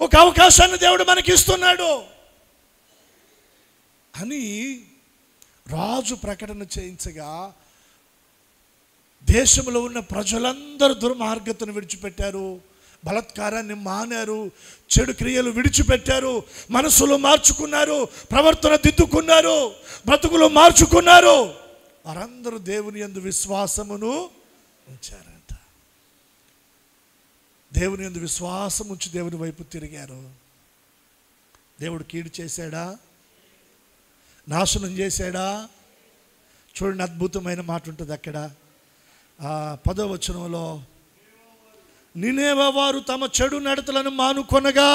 S1: ఒక అవకాశాన్ని దేవుడు మనకి ఇస్తున్నాడు అని రాజు ప్రకటన చేయించగా దేశంలో ఉన్న ప్రజలందరూ దుర్మార్గతను విడిచిపెట్టారు, బలాత్కారాన్ని మానారు, చెడు క్రియలు విడిచిపెట్టారు, మనసులు మార్చుకున్నారు, ప్రవర్తన దిద్దుకున్నారు, బ్రతుకులు మార్చుకున్నారు. వారందరూ దేవుని యందు విశ్వాసమును ఉంచారంట. దేవుని యందు విశ్వాసం ఉంచి దేవుని వైపు తిరిగారు. దేవుడు కీడు చేశాడా? నాశనం చేశాడా? చూడండి, అద్భుతమైన మాట ఉంటుంది అక్కడ 10వ వచనంలో, నినేవా వారు తమ చెడు నడతలను మానుకొనగా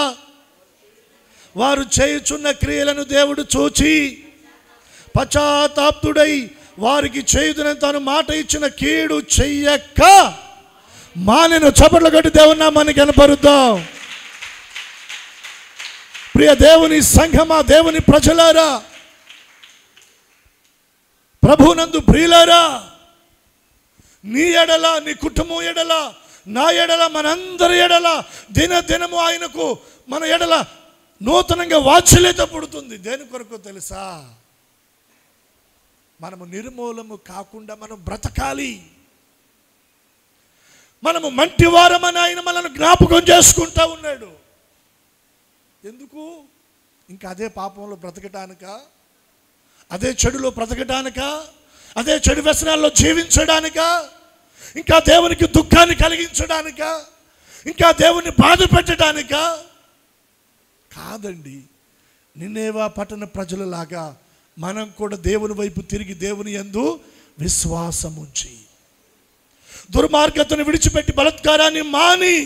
S1: వారు చేయుచున్న క్రియలను దేవుడు చూచి పశ్చాత్తాప్తుడై వారికి చేయుదునని తాను మాట ఇచ్చిన కీడు చెయ్యక మానెను. చప్పట్లు కొట్టి దేవుని నామాన్ని కనపరుద్దాం. ప్రియ దేవుని సంఘమా, దేవుని ప్రజలారా, ప్రభునందు ప్రియులారా, నీ ఎడల, నీ కుటుంబం ఎడల, నా ఎడల, మనందరి ఎడల దినదినము ఆయనకు మన ఎడల నూతనంగా వాత్సల్యత పుడుతుంది. దేని కొరకు తెలుసా? మనము నిర్మూలము కాకుండా మనం బ్రతకాలి. మనము మంటివారమని ఆయన మనల్ని జ్ఞాపకం చేసుకుంటా ఉన్నాడు. ఎందుకు? ఇంకా అదే పాపంలో బ్రతకటానిక, అదే చెడులో బ్రతకటానిక, అదే చెడు వ్యసనాల్లో జీవించడానిక, ఇంకా దేవునికి దుఃఖాన్ని కలిగించడానిక, ఇంకా దేవుని బాధ పెట్టడానిక? కాదండి. నినేవా పట్టణ ప్రజలలాగా మనం కూడా దేవుని వైపు తిరిగి దేవుని యందు విశ్వాసం ఉంచి దుర్మార్గతను విడిచిపెట్టి బలాత్కారాన్ని మాని,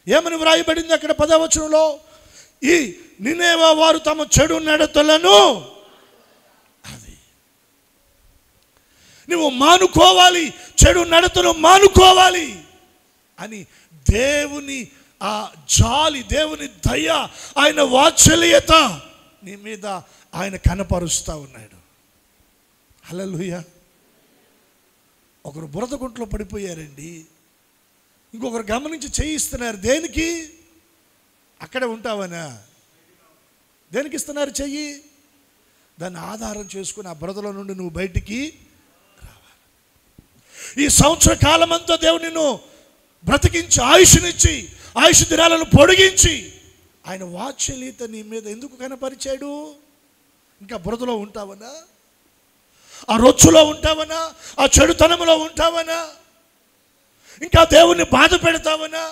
S1: ఏమని వ్రాయబడింది అక్కడ 10వ వచనంలో? ఈ నినేవా వారు తమ చెడు నడతలను, అది నువ్వు మానుకోవాలి, చెడు నడతను మానుకోవాలి అని దేవుని ఆ జాలి, దేవుని దయ, ఆయన వాత్సల్యత నీ మీద ఆయన కనపరుస్తూ ఉన్నాడు. హల్లెలూయా. ఒకరు బురద గుంటలో పడిపోయారండి, ఇంకొకరు గమనించి చేయిస్తున్నారు. దేనికి? అక్కడే ఉంటావనా? దేనికి ఇస్తున్నారు చెయ్యి? దాన్ని ఆధారం చేసుకుని ఆ బురదలో నుండి నువ్వు బయటికి రావాలి. ఈ సంవత్సర కాలం అంతా దేవుడు నిన్ను బ్రతికించి ఆయుష్నిచ్చి ఆయుష్ దినాలను పొడిగించి ఆయన వాత్సల్యత నీ మీద ఎందుకు కనపరిచాడు? ఇంకా బురదలో ఉంటావనా? ఆ రొచ్చులో ఉంటావనా? ఆ చెడుతనంలో ఉంటావనా? ఇంకా దేవుణ్ణి బాధ పెడతావనా?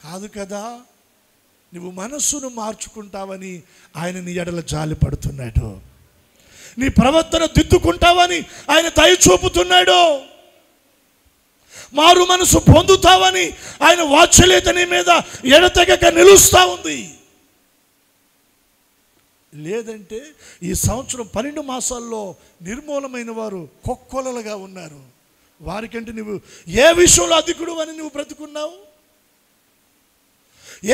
S1: కాదు కదా. నువ్వు మనస్సును మార్చుకుంటావని ఆయన నీ ఎడల జాలి పడుతున్నాడు. నీ ప్రవర్తన దిద్దుకుంటావని ఆయన దయ చూపుతున్నాడు. మారు మనసు పొందుతావని ఆయన వాత్సల్యత నీ మీద ఎడతెగక నిలుస్తూ ఉంది. లేదంటే ఈ సంవత్సరం 12 మాసాల్లో నిర్మూలమైన వారు కొక్కొలలుగా ఉన్నారు. వారికంటే నువ్వు ఏ విషయంలో అధికుడు అని నువ్వు బ్రతుకున్నావు?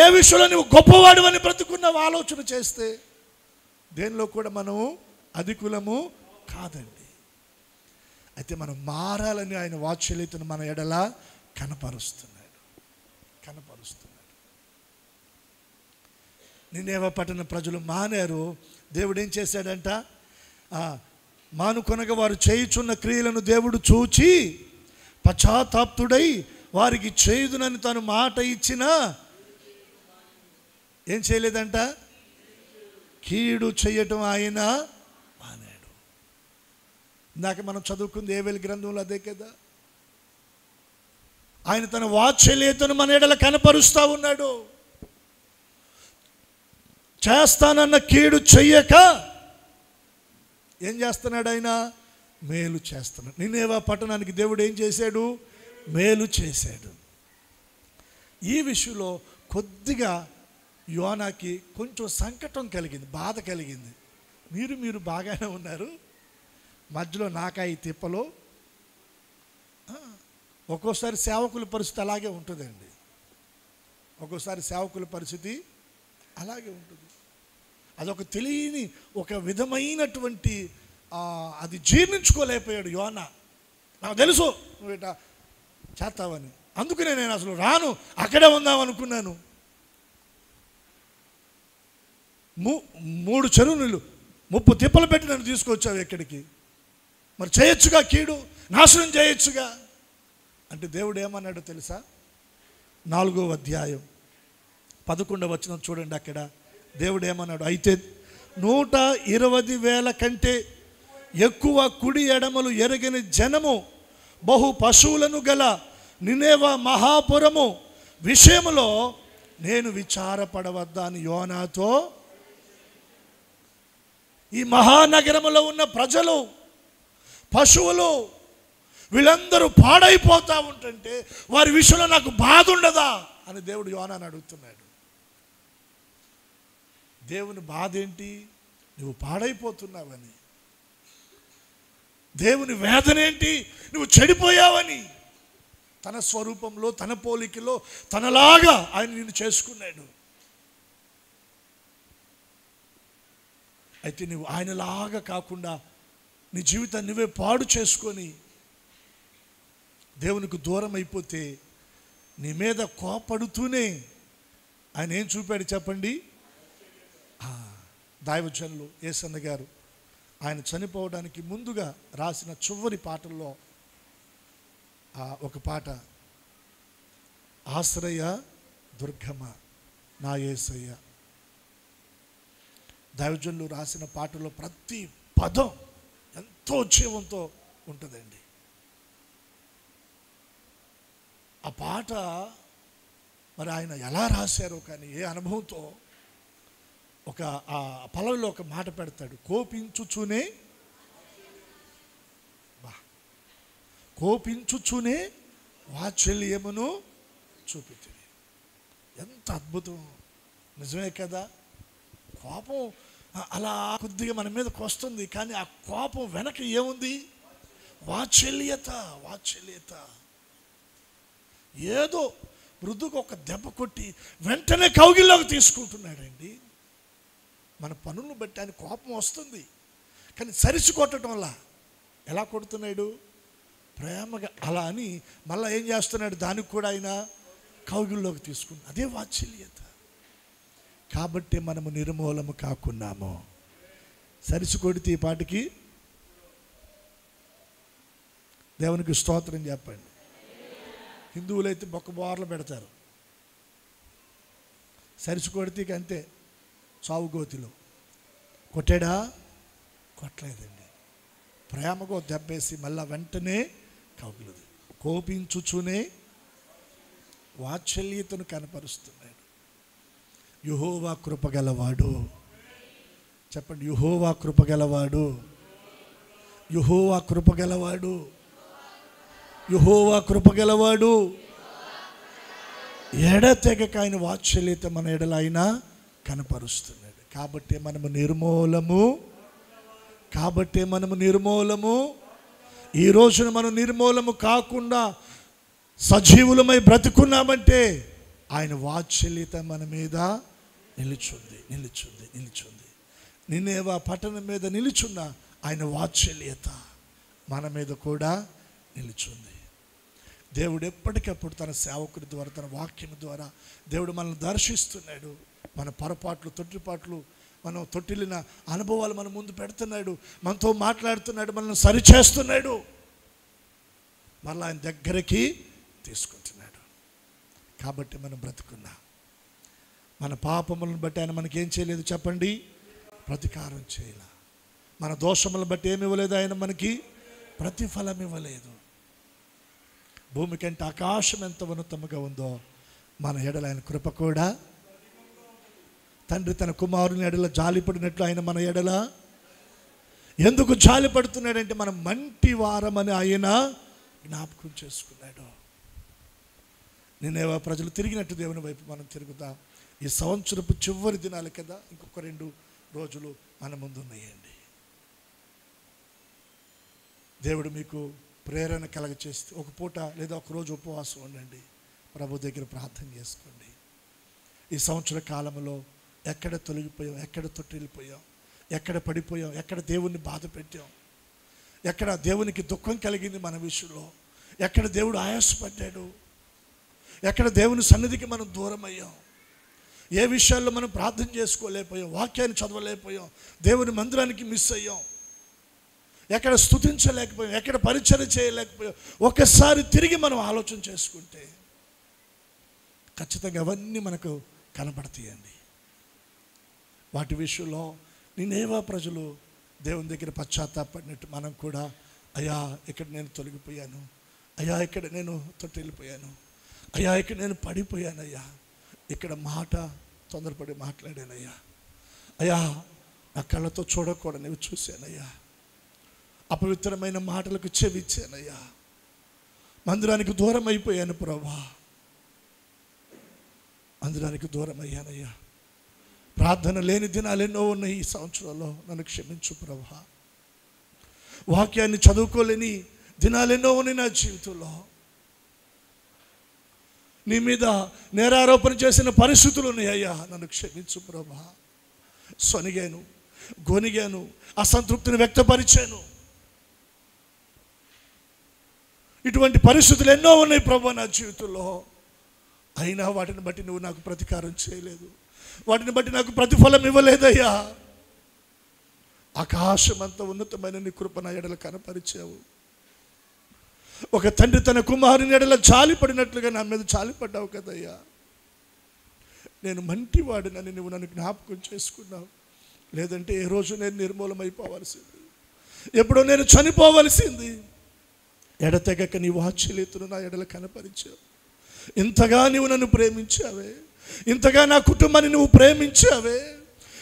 S1: ఏ విషయంలో నువ్వు గొప్పవాడు అని బ్రతుకున్నావు? ఆలోచన చేస్తే దేనిలో కూడా మనము అధికులము కాదండి. అయితే మనం మారాలని ఆయన వాత్సల్యతను మన ఎడల కనపరుస్తున్నాడు. నినేవా పట్టణ ప్రజలు మానారు. దేవుడు ఏం చేశాడంట? మానుకొనగా వారు చేయుచున్న క్రియలను దేవుడు చూచి పశ్చాత్తాప్తుడై వారికి చేయుదునని తను మాట ఇచ్చినా ఏం చేయలేదంట? కీడు చేయటం ఆయన మానాడు. ఇందాక మనం చదువుకుంది ఏవేలు గ్రంథంలో అదే కదా. ఆయన తన వాత్సల్యతను మన ఎడల కనపరుస్తూ ఉన్నాడు. చేస్తానన్న కీడు చెయ్యక ఏం చేస్తున్నాడు? ఆయన మేలు చేస్తున్నాడు. నినేవా పట్టణానికి దేవుడు ఏం చేశాడు? మేలు చేశాడు. ఈ విషయంలో కొద్దిగా యోనాకి కొంచెం సంకటం కలిగింది, బాధ కలిగింది. మీరు బాగానే ఉన్నారు, మధ్యలో నాకాయి తిప్పలో. ఒక్కోసారి సేవకుల పరిస్థితి అలాగే ఉంటుందండి. ఒక్కోసారి సేవకుల పరిస్థితి అలాగే ఉంటుంది. అదొక తెలియని ఒక విధమైనటువంటి అది జీర్ణించుకోలేకపోయాడు యోనా. నాకు తెలుసు నువ్వు ఇట్లా చేస్తావని, అందుకనే నేను అసలు రాను, అక్కడే ఉందాం అనుకున్నాను. 3 చెరువు నీళ్ళు 30 తిప్పలు పెట్టి నన్ను తీసుకొచ్చావు ఎక్కడికి? మరి చేయొచ్చుగా, కీడు నాశనం చేయొచ్చుగా అంటే దేవుడు ఏమన్నాడో తెలుసా? 4వ అధ్యాయం 11వ వచనం చూడండి. అక్కడ దేవుడు ఏమన్నాడు? అయితే 120,000 కంటే ఎక్కువ కుడి ఎడమలు ఎరగని జనము బహు పశువులను గల నినేవా మహాపురము విషయములో నేను విచారపడవద్దా అని యోనాతో. ఈ మహానగరములో ఉన్న ప్రజలు, పశువులు వీళ్ళందరూ పాడైపోతూ ఉంటుంటే వారి విషయంలో నాకు బాధ ఉండదా అని దేవుడు యోనాను అడుగుతున్నాడు. దేవుని బాధ ఏంటి? నువ్వు పాడైపోతున్నావని. దేవుని వేదన ఏంటి? నువ్వు చెడిపోయావని. తన స్వరూపంలో, తన పోలికలో, తనలాగా ఆయన నిన్ను చేసుకున్నాడు. అయితే నువ్వు ఆయనలాగా కాకుండా నీ జీవితాన్ని నువ్వే పాడు చేసుకొని దేవునికి దూరం అయిపోతే నీ మీద కోపడుతూనే ఆయన ఏం చూపాడు చెప్పండి? దైవజనులు యేసన్న గారు ఆయన చనిపోవడానికి ముందుగా రాసిన చివరి పాటల్లో ఒక పాట, ఆశ్రయ దుర్గమ నా యేసయ్య. దైవజనులు రాసిన పాటలో ప్రతి పదం ఎంతో జీవంతో ఉంటుందండి. ఆ పాట మరి ఆయన ఎలా రాశారో కానీ ఏ అనుభవంతో ఆ పల్లవిలో ఒక మాట పెడతాడు, కోపించుచునే కోపించుచునే వాత్సల్యమును చూపితివి. ఎంత అద్భుతం, నిజమే కదా. కోపం అలా కొద్దిగా మన మీదకి వస్తుంది, కానీ ఆ కోపం వెనక ఏముంది? వాత్సల్యత. ఏదో మృదుగా ఒక దెబ్బ కొట్టి వెంటనే కౌగిల్లోకి తీసుకుంటున్నాడండి. మన పనులను బట్టి ఆయన కోపం వస్తుంది, కానీ సరిచి కొట్టడం వల్ల ఎలా కొడుతున్నాడు? ప్రేమగా అలా అని మళ్ళీ ఏం చేస్తున్నాడు? దానికి కూడా ఆయన కౌగిల్లోకి తీసుకున్నాడు. అదే వాత్సల్యత. కాబట్టి మనము నిర్మూలము కాకున్నాము. సరిచి కొడితే ఈ పాటికి దేవునికి స్తోత్రం చెప్పండి. హిందువులైతే బొక్క బోర్లు పెడతారు, సరిచి కొడితే అంతే, సావుగోతిలో. కొట్టాడా? కొట్టలేదండి. ప్రేమగా దెబ్బేసి మళ్ళా వెంటనే కౌగిలిది. కోపించుచునే వాత్సల్యతను కనపరుస్తున్నాడు. యెహోవా కృపగలవాడు. చెప్పండి, యెహోవా కృపగలవాడు. యెహోవా కృపగలవాడు. యెహోవా కృపగలవాడు. ఎడతెగక ఆయన వాత్సల్యత మన ఎడల ఆయన కనపరుస్తున్నాడు. కాబట్టి మనము నిర్మూలము. ఈ రోజున మనం నిర్మూలము కాకుండా సజీవులమై బ్రతుకున్నామంటే ఆయన వాత్సల్యత మన మీద నిలుచుంది. నినేవా పట్టణం మీద నిలుచున్న ఆయన వాత్సల్యత మన మీద కూడా నిలుచుంది. దేవుడు ఎప్పటికప్పుడు తన సేవకుడి ద్వారా, తన వాక్యం ద్వారా దేవుడు మనల్ని దర్శిస్తున్నాడు. మన పొరపాట్లు, తొట్టిపాట్లు, మనం తొట్టిల్లిన అనుభవాలు మన ముందు పెడుతున్నాడు, మనతో మాట్లాడుతున్నాడు, మనల్ని సరిచేస్తున్నాడు, మళ్ళీ ఆయన దగ్గరికి తీసుకుంటున్నాడు. కాబట్టి మనం బ్రతుకున్నా. మన పాపములను బట్టి ఆయన మనకేం చేయలేదు చెప్పండి? ప్రతీకారం చేయలే. మన దోషములను బట్టి ఏమి ఇవ్వలేదు ఆయన మనకి? ప్రతిఫలం ఇవ్వలేదు. భూమి కంటే ఆకాశం ఎంత ఉన్నతముగా ఉందో మన ఎడల ఆయన కృప కూడా. తండ్రి తన కుమారుని ఎడల జాలిపడినట్లు ఆయన మన ఎడల ఎందుకు జాలిపడుతున్నాడంటే మనం మంటి వారమని ఆయన జ్ఞాపకం చేసుకున్నాడు. నినేవా ప్రజలు తిరిగినట్టు దేవుని వైపు మనం తిరుగుతాం. ఈ సంవత్సరపు చివరి దినాలు కదా, ఇంకొక 2 రోజులు మన ముందు ఉన్నాయండి. దేవుడు మీకు ప్రేరణ కలగచేస్తే ఒక పూట లేదా ఒక రోజు ఉపవాసం ఉండండి, ప్రభు దగ్గర ప్రార్థన చేసుకోండి. ఈ సంవత్సర కాలంలో ఎక్కడ తొలగిపోయాం, ఎక్కడ తొట్టిల్లిపోయాం, ఎక్కడ పడిపోయాం, ఎక్కడ దేవుణ్ణి బాధ పెట్టాం, ఎక్కడ దేవునికి దుఃఖం కలిగింది మన విషయంలో, ఎక్కడ దేవుడు ఆయాసపడ్డాడు, ఎక్కడ దేవుని సన్నిధికి మనం దూరం అయ్యాం, ఏ విషయాల్లో మనం ప్రార్థన చేసుకోలేకపోయాం, వాక్యాన్ని చదవలేకపోయాం, దేవుని మందిరానికి మిస్ అయ్యాం, ఎక్కడ స్తుతించలేకపోయాం, ఎక్కడ పరిచర్య చేయలేకపోయాం. ఒకసారి తిరిగి మనం ఆలోచన చేసుకుంటే ఖచ్చితంగా అవన్నీ మనకు కనబడతాయండి. వాటి విషయంలో నినేవా ప్రజలు దేవుని దగ్గర పశ్చాత్తాపడినట్టు మనం కూడా, అయ్యా ఇక్కడ నేను తొలగిపోయాను, అయ్యా ఇక్కడ నేను తొట్టిల్లిపోయాను, అయ్యా ఇక్కడ నేను పడిపోయానయ్యా, ఇక్కడ మాట తొందరపడి మాట్లాడానయ్యా, అయ్యా నా కళ్ళతో చూడకూడనివి చూశానయ్యా, అపవిత్రమైన మాటలకు చెవిచ్చానయ్యా, మందిరానికి దూరం అయిపోయాను ప్రభా, మందిరానికి దూరం అయ్యానయ్యా, ప్రార్థన లేని దినాలు ఎన్నో ఉన్నాయి ఈ సంవత్సరంలో, నన్ను క్షమించు ప్రభా, వాక్యాన్ని చదువుకోలేని దినాలు ఎన్నో ఉన్నాయి నా జీవితంలో, నీ మీద నేరారోపణ చేసిన పరిస్థితులు ఉన్నాయ్యా, నన్ను క్షమించు ప్రభా, సొనిగాను, గొనిగాను, అసంతృప్తిని వ్యక్తపరిచాను, ఇటువంటి పరిస్థితులు ఎన్నో ఉన్నాయి ప్రభా నా జీవితంలో. అయినా వాటిని బట్టి నువ్వు నాకు ప్రతీకారం చేయలేదు, వాటిని బట్టి నాకు ప్రతిఫలం ఇవ్వలేదయ్యా. ఆకాశం అంత ఉన్నతమైన నీ కృప నా ఎడల కనపరిచావు, ఒక తండ్రి తన కుమారుని ఎడల జాలిపడినట్లుగా నా మీద జాలిపడ్డావు కదయ్యా. నేను మంటివాడినని నువ్వు నన్ను జ్ఞాపకం చేసుకున్నావు. లేదంటే ఏ రోజు నేను నిర్మూలమైపోవలసింది, ఎప్పుడో నేను చనిపోవలసింది. ఎడతెగక నీ వాత్సల్యతను నా ఎడల కనపరిచావు. ఇంతగా నువ్వు నన్ను ప్రేమించావే, ఇంతగా నా కుటుంబాన్ని నువ్వు ప్రేమించావే,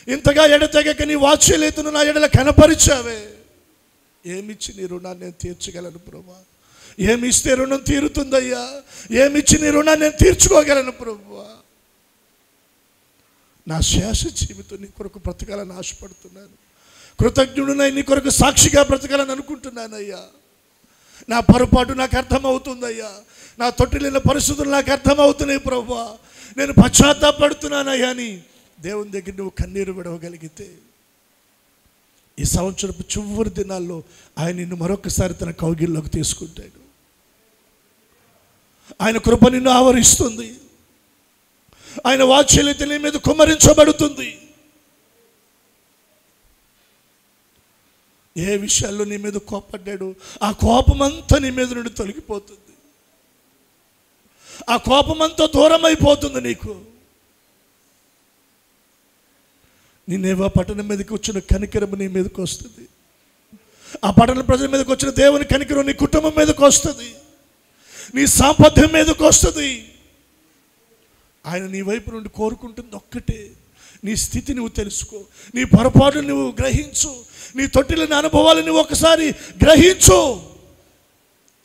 S1: ఇంతగా ఎడతెగక నీ వాత్సల్యతను నా ఎడల కనపరిచావే. ఏమిచ్చి నీ రుణాన్ని నేను తీర్చగలను ప్రభువా? ఏమిస్తే రుణం తీరుతుందయ్యా? ఏమిచ్చి నీ రుణాన్ని నేను తీర్చుకోగలను ప్రభువా? నా శేష జీవితం నీ కొరకు బ్రతకాలని ఆశపడుతున్నాను. కృతజ్ఞుడునై నీ కొరకు సాక్షిగా బ్రతకాలని అనుకుంటున్నానయ్యా. నా పొరపాటు నాకు అర్థమవుతుందయ్యా. నా తొట్టిలిన పరిస్థితులు నాకు అర్థమవుతున్నాయి ప్రభువా. నేను పశ్చాత్తాపడుతున్నానయ్యా అని దేవుని దగ్గర నువ్వు కన్నీరు విడవగలిగితే ఈ సంవత్సరపు చివరి దినాల్లో ఆయన నిన్ను మరొకసారి తన కౌగిల్లోకి తీసుకుంటాడు. ఆయన కృప నిన్ను ఆవరిస్తుంది. ఆయన వాత్సల్యత నీ మీద కుమ్మరించబడుతుంది. ఏ విషయాల్లో నీ మీద కోపడ్డాడు ఆ కోపమంతా నీ మీద నుండి తొలగిపోతుంది. ఆ కోపమంతా దూరం అయిపోతుంది నీకు. నిన్నేవా పట్టణం మీదకి వచ్చిన కనికరం నీ మీదకి వస్తుంది. ఆ పట్టణ ప్రజల మీదకి వచ్చిన దేవుని కనికరం నీ కుటుంబం మీదకి వస్తుంది. నీ సాంపత్యం మీదకి వస్తుంది. ఆయన నీ వైపు నుండి కోరుకుంటుంది ఒక్కటే, నీ స్థితి నువ్వు తెలుసుకో, నీ పొరపాటు నువ్వు గ్రహించు, నీ తొట్టిలోని అనుభవాలు నువ్వు ఒకసారి గ్రహించు,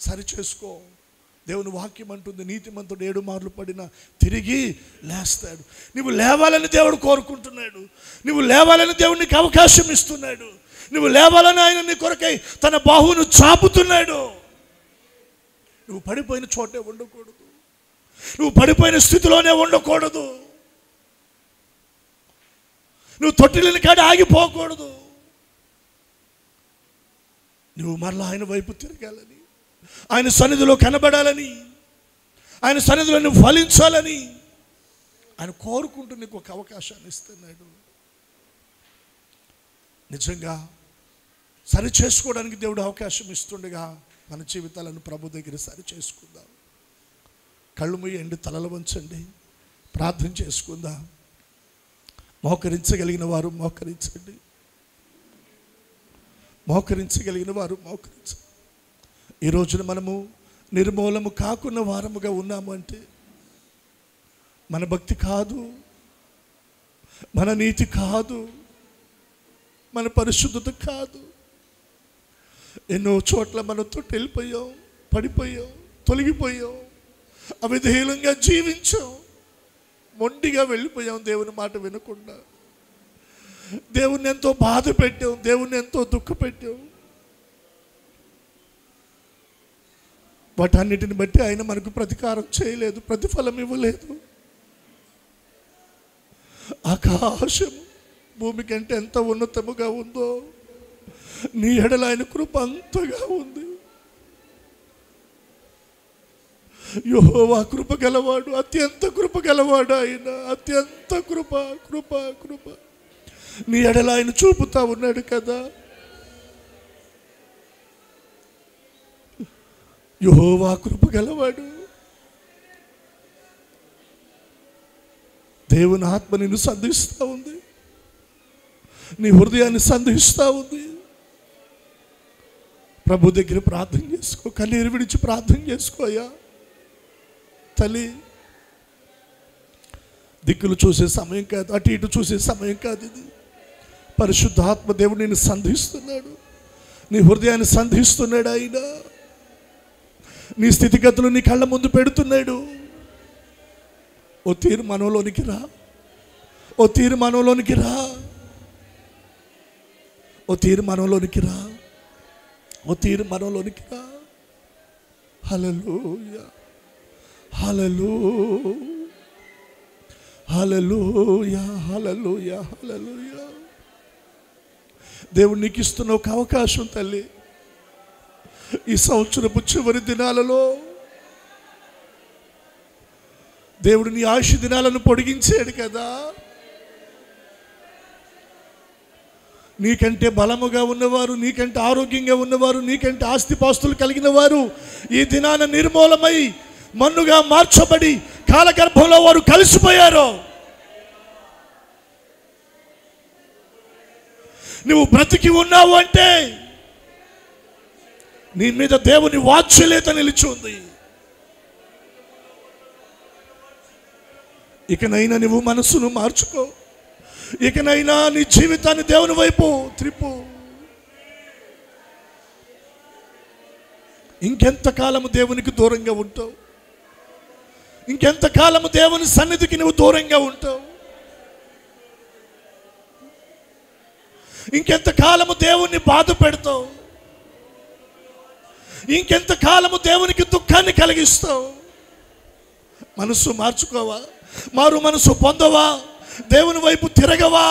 S1: సరి చేసుకో. దేవుని వాక్యం అంటుంది, నీతిమంతుడు 7 మార్లు పడినా తిరిగి లేస్తాడు. నువ్వు లేవాలని దేవుడు కోరుకుంటున్నాడు. నువ్వు లేవాలని దేవుడు నీకు అవకాశం ఇస్తున్నాడు. నువ్వు లేవాలని ఆయన నీ కొరకై తన బాహువును చాపుతున్నాడు. నువ్వు పడిపోయిన చోటే ఉండకూడదు. నువ్వు పడిపోయిన స్థితిలోనే ఉండకూడదు. నువ్వు తొట్టిలిని కాడ ఆగిపోకూడదు. నువ్వు మరలా ఆయన వైపు తిరగాలని, ఆయన సన్నిధిలో కనబడాలని, ఆయన సన్నిధిలో నువ్వు ఫలించాలని ఆయన కోరుకుంటూ నీకు ఒక అవకాశాన్ని ఇస్తున్నాడు. నిజంగా సరి చేసుకోవడానికి దేవుడు అవకాశం ఇస్తుండగా మన జీవితాలను ప్రభు దగ్గర సరి చేసుకుందాం. కళ్ళు మూయండి, తలలు వంచండి, ప్రార్థన చేసుకుందాం. మోకరించగలిగిన వారు మోకరించండి. మోకరించగలిగిన వారు మోకరించండి. ఈ రోజున మనము నిర్మూలము కాకున్న వారముగా ఉన్నాము అంటే మన భక్తి కాదు, మన నీతి కాదు, మన పరిశుద్ధత కాదు. ఎన్నో చోట్ల మనతో వెళ్ళిపోయాం, పడిపోయాం, తొలగిపోయాం, అవిధేయులంగా జీవించాం, మొండిగా వెళ్ళిపోయాం. దేవుని మాట వినకుండా దేవుణ్ణి ఎంతో బాధ పెట్టాం, దేవుణ్ణి ఎంతో దుఃఖ పెట్టాం. వాటన్నిటిని బట్టి ఆయన మనకు ప్రతీకారం చేయలేదు, ప్రతిఫలం ఇవ్వలేదు. ఆకాశం భూమి కంటే ఎంత ఉన్నతముగా ఉందో నీ ఎడల ఆయన కృప అంతగా ఉంది. యెహోవా కృప గలవాడు, అత్యంత కృప గలవాడు ఆయన. అత్యంత కృప కృప కృప నీ ఎడల ఆయన చూపుతా ఉన్నాడు కదా. యెహోవా కృప గలవాడు. దేవుని ఆత్మ నిన్ను సంధిస్తూ ఉంది, నీ హృదయాన్ని సంధిస్తూ ఉంది. ప్రభు దగ్గర ప్రార్థన చేసుకో, కన్నీరు విడిచి ప్రార్థన చేసుకోయా. తల్లి, దిక్కులు చూసే సమయం కాదు, అటు ఇటు చూసే సమయం కాదు ఇది. పరిశుద్ధాత్మ దేవుడు నిన్ను సంధిస్తున్నాడు, నీ హృదయాన్ని సంధిస్తున్నాడు. ఆయన నీ స్థితిగతులు నీ కళ్ళ ముందు పెడుతున్నాడు. ఓ తీర్మానంలోనికి రా, ఓ తీర్మానంలోనికి రా, ఓ తీర్మానంలోనికి రా, ఓ తీర్మానంలోనికి రా. హల్లెలూయా, హల్లెలూయా, హల్లెలూయా, హల్లెలూయా, హల్లెలూయా. దేవుడు నీకు ఇస్తున్న ఒక అవకాశం తల్లి. ఈ సంవత్సరపు చివరి దినాలలో దేవుడు నీ ఆయుష్ దినాలను పొడిగించాడు కదా. నీకంటే బలముగా ఉన్నవారు, నీకంటే ఆరోగ్యంగా ఉన్నవారు, నీకంటే ఆస్తిపాస్తులు కలిగిన వారు ఈ దినాన నిర్మూలమై మన్నుగా మార్చబడి కాలగర్భంలో వారు కలిసిపోయారు. నువ్వు బ్రతికి ఉన్నావు అంటే నీ మీద దేవుని వాత్సల్యత నిలిచి ఉంది. ఇకనైనా నువ్వు మనసును మార్చుకో. ఇకనైనా నీ జీవితాన్ని దేవుని వైపు త్రిప్పు. ఇంకెంతకాలము దేవునికి దూరంగా ఉంటావు? ఇంకెంతకాలము దేవుని సన్నిధికి నువ్వు దూరంగా ఉంటావు? ఇంకెంతకాలము దేవుణ్ణి బాధ పెడతావు? ఇంకెంతకాలము దేవునికి దుఃఖాన్ని కలిగిస్తావు? మనసు మార్చుకోవా? మారు మనసు పొందవా? దేవుని వైపు తిరగవా?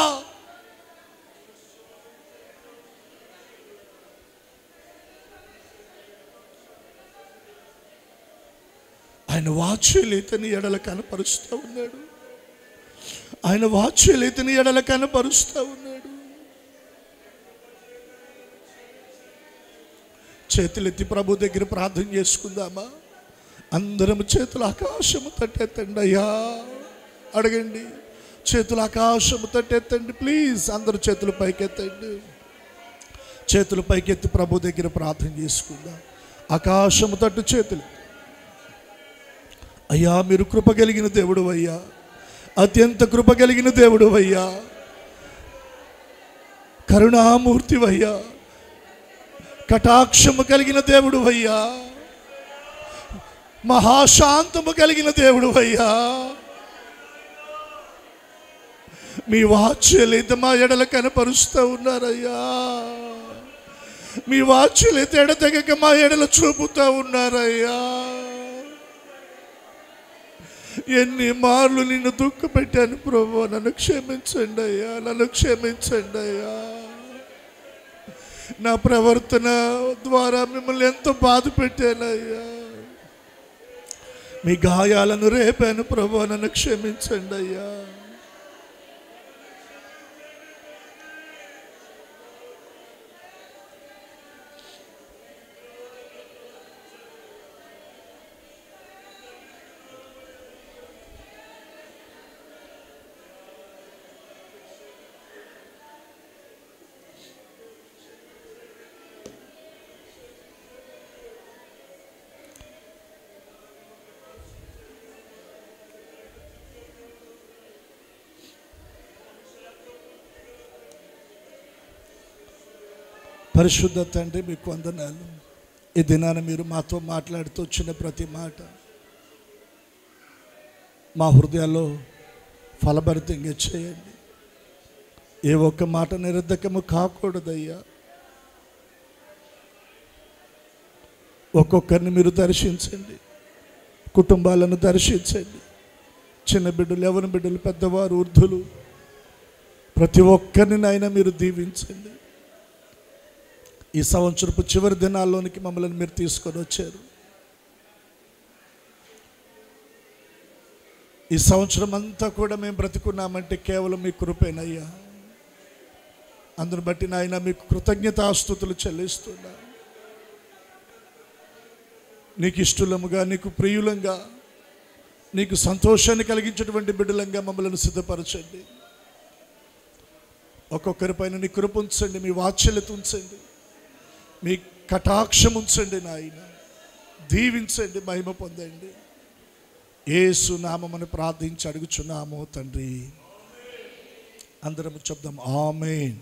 S1: ఆయన వాత్సల్యతని ఎడల కనపరుస్తూ ఉన్నాడు. ఆయన వాత్సల్యతని ఎడల కనపరుస్తూ ఉన్నాడు. చేతులెత్తి ప్రభు దగ్గర ప్రార్థన చేసుకుందామా? అందరం చేతులు ఆకాశము తట్టెత్తండి అయ్యా. అడగండి. చేతులు ఆకాశము తట్టెత్తండి ప్లీజ్. అందరూ చేతులు పైకెత్తండి. చేతులు పైకెత్తి ప్రభు దగ్గర ప్రార్థన చేసుకుందాం. ఆకాశము తట్టు చేతులు. అయ్యా, మీరు కృప కలిగిన దేవుడు అయ్యా, అత్యంత కృప కలిగిన దేవుడు అయ్యా, కరుణామూర్తివయ్యా, కటాక్షము కలిగిన దేవుడు అయ్యా, మహాశాంతము కలిగిన దేవుడు అయ్యా. మీ వాత్సల్యత మా ఎడల కనపరుస్తూ ఉన్నారయ్యా. మీ వాత్సల్యత ఎడతెగక మా ఎడల చూపుతూ ఉన్నారయ్యా. ఎన్ని మార్లు నిన్ను దుఃఖపెట్టాను ప్రభు, నన్ను క్షమించండి అయ్యా, నన్ను క్షమించండి అయ్యా. నా ప్రవర్తన ద్వారా మిమ్మల్ని ఎంతో బాధ పెట్టానయ్యా. మీ గాయాలను రేపాను ప్రభు, నన్ను క్షమించండి అయ్యా. పరిశుద్ధ తండ్రి, మీకు వందనాలు. ఈ దినాన మీరు మాతో మాట్లాడుతూ వచ్చిన ప్రతి మాట మా హృదయాల్లో ఫలభరితంగా చేయండి. ఏ ఒక్క మాట నిరర్ధకము కాకూడదయ్యా. ఒక్కొక్కరిని మీరు దర్శించండి, కుటుంబాలను దర్శించండి. చిన్న బిడ్డలు, యవ్వన బిడ్డలు, పెద్దవారు, వృద్ధులు, ప్రతి ఒక్కరిని నాయన మీరు దీవించండి. ఈ సంవత్సరపు చివరి దినాల్లోనికి మమ్మల్ని మీరు తీసుకొని వచ్చారు. ఈ సంవత్సరం అంతా కూడా మేము బ్రతికున్నామంటే కేవలం మీ కృపేనయ్యా. అందును బట్టి నాయన మీకు కృతజ్ఞతాస్తుతులు చెల్లిస్తున్నా. నీకు ఇష్టలముగా, నీకు ప్రియులంగా, నీకు సంతోషాన్ని కలిగించేటువంటి బిడ్డలంగా మమ్మల్ని సిద్ధపరచండి. ఒక్కొక్కరిపైన నీ కృప ఉంచండి, మీ వాత్సల్యత ఉంచండి, మీ కటాక్షం ఉంచండి నాయన. దీవించండి, మహిమ పొందండి. యేసు నామమును ప్రార్థించి అడుగుచున్నాము తండ్రి. అందరం చెప్దాం ఆమేన్.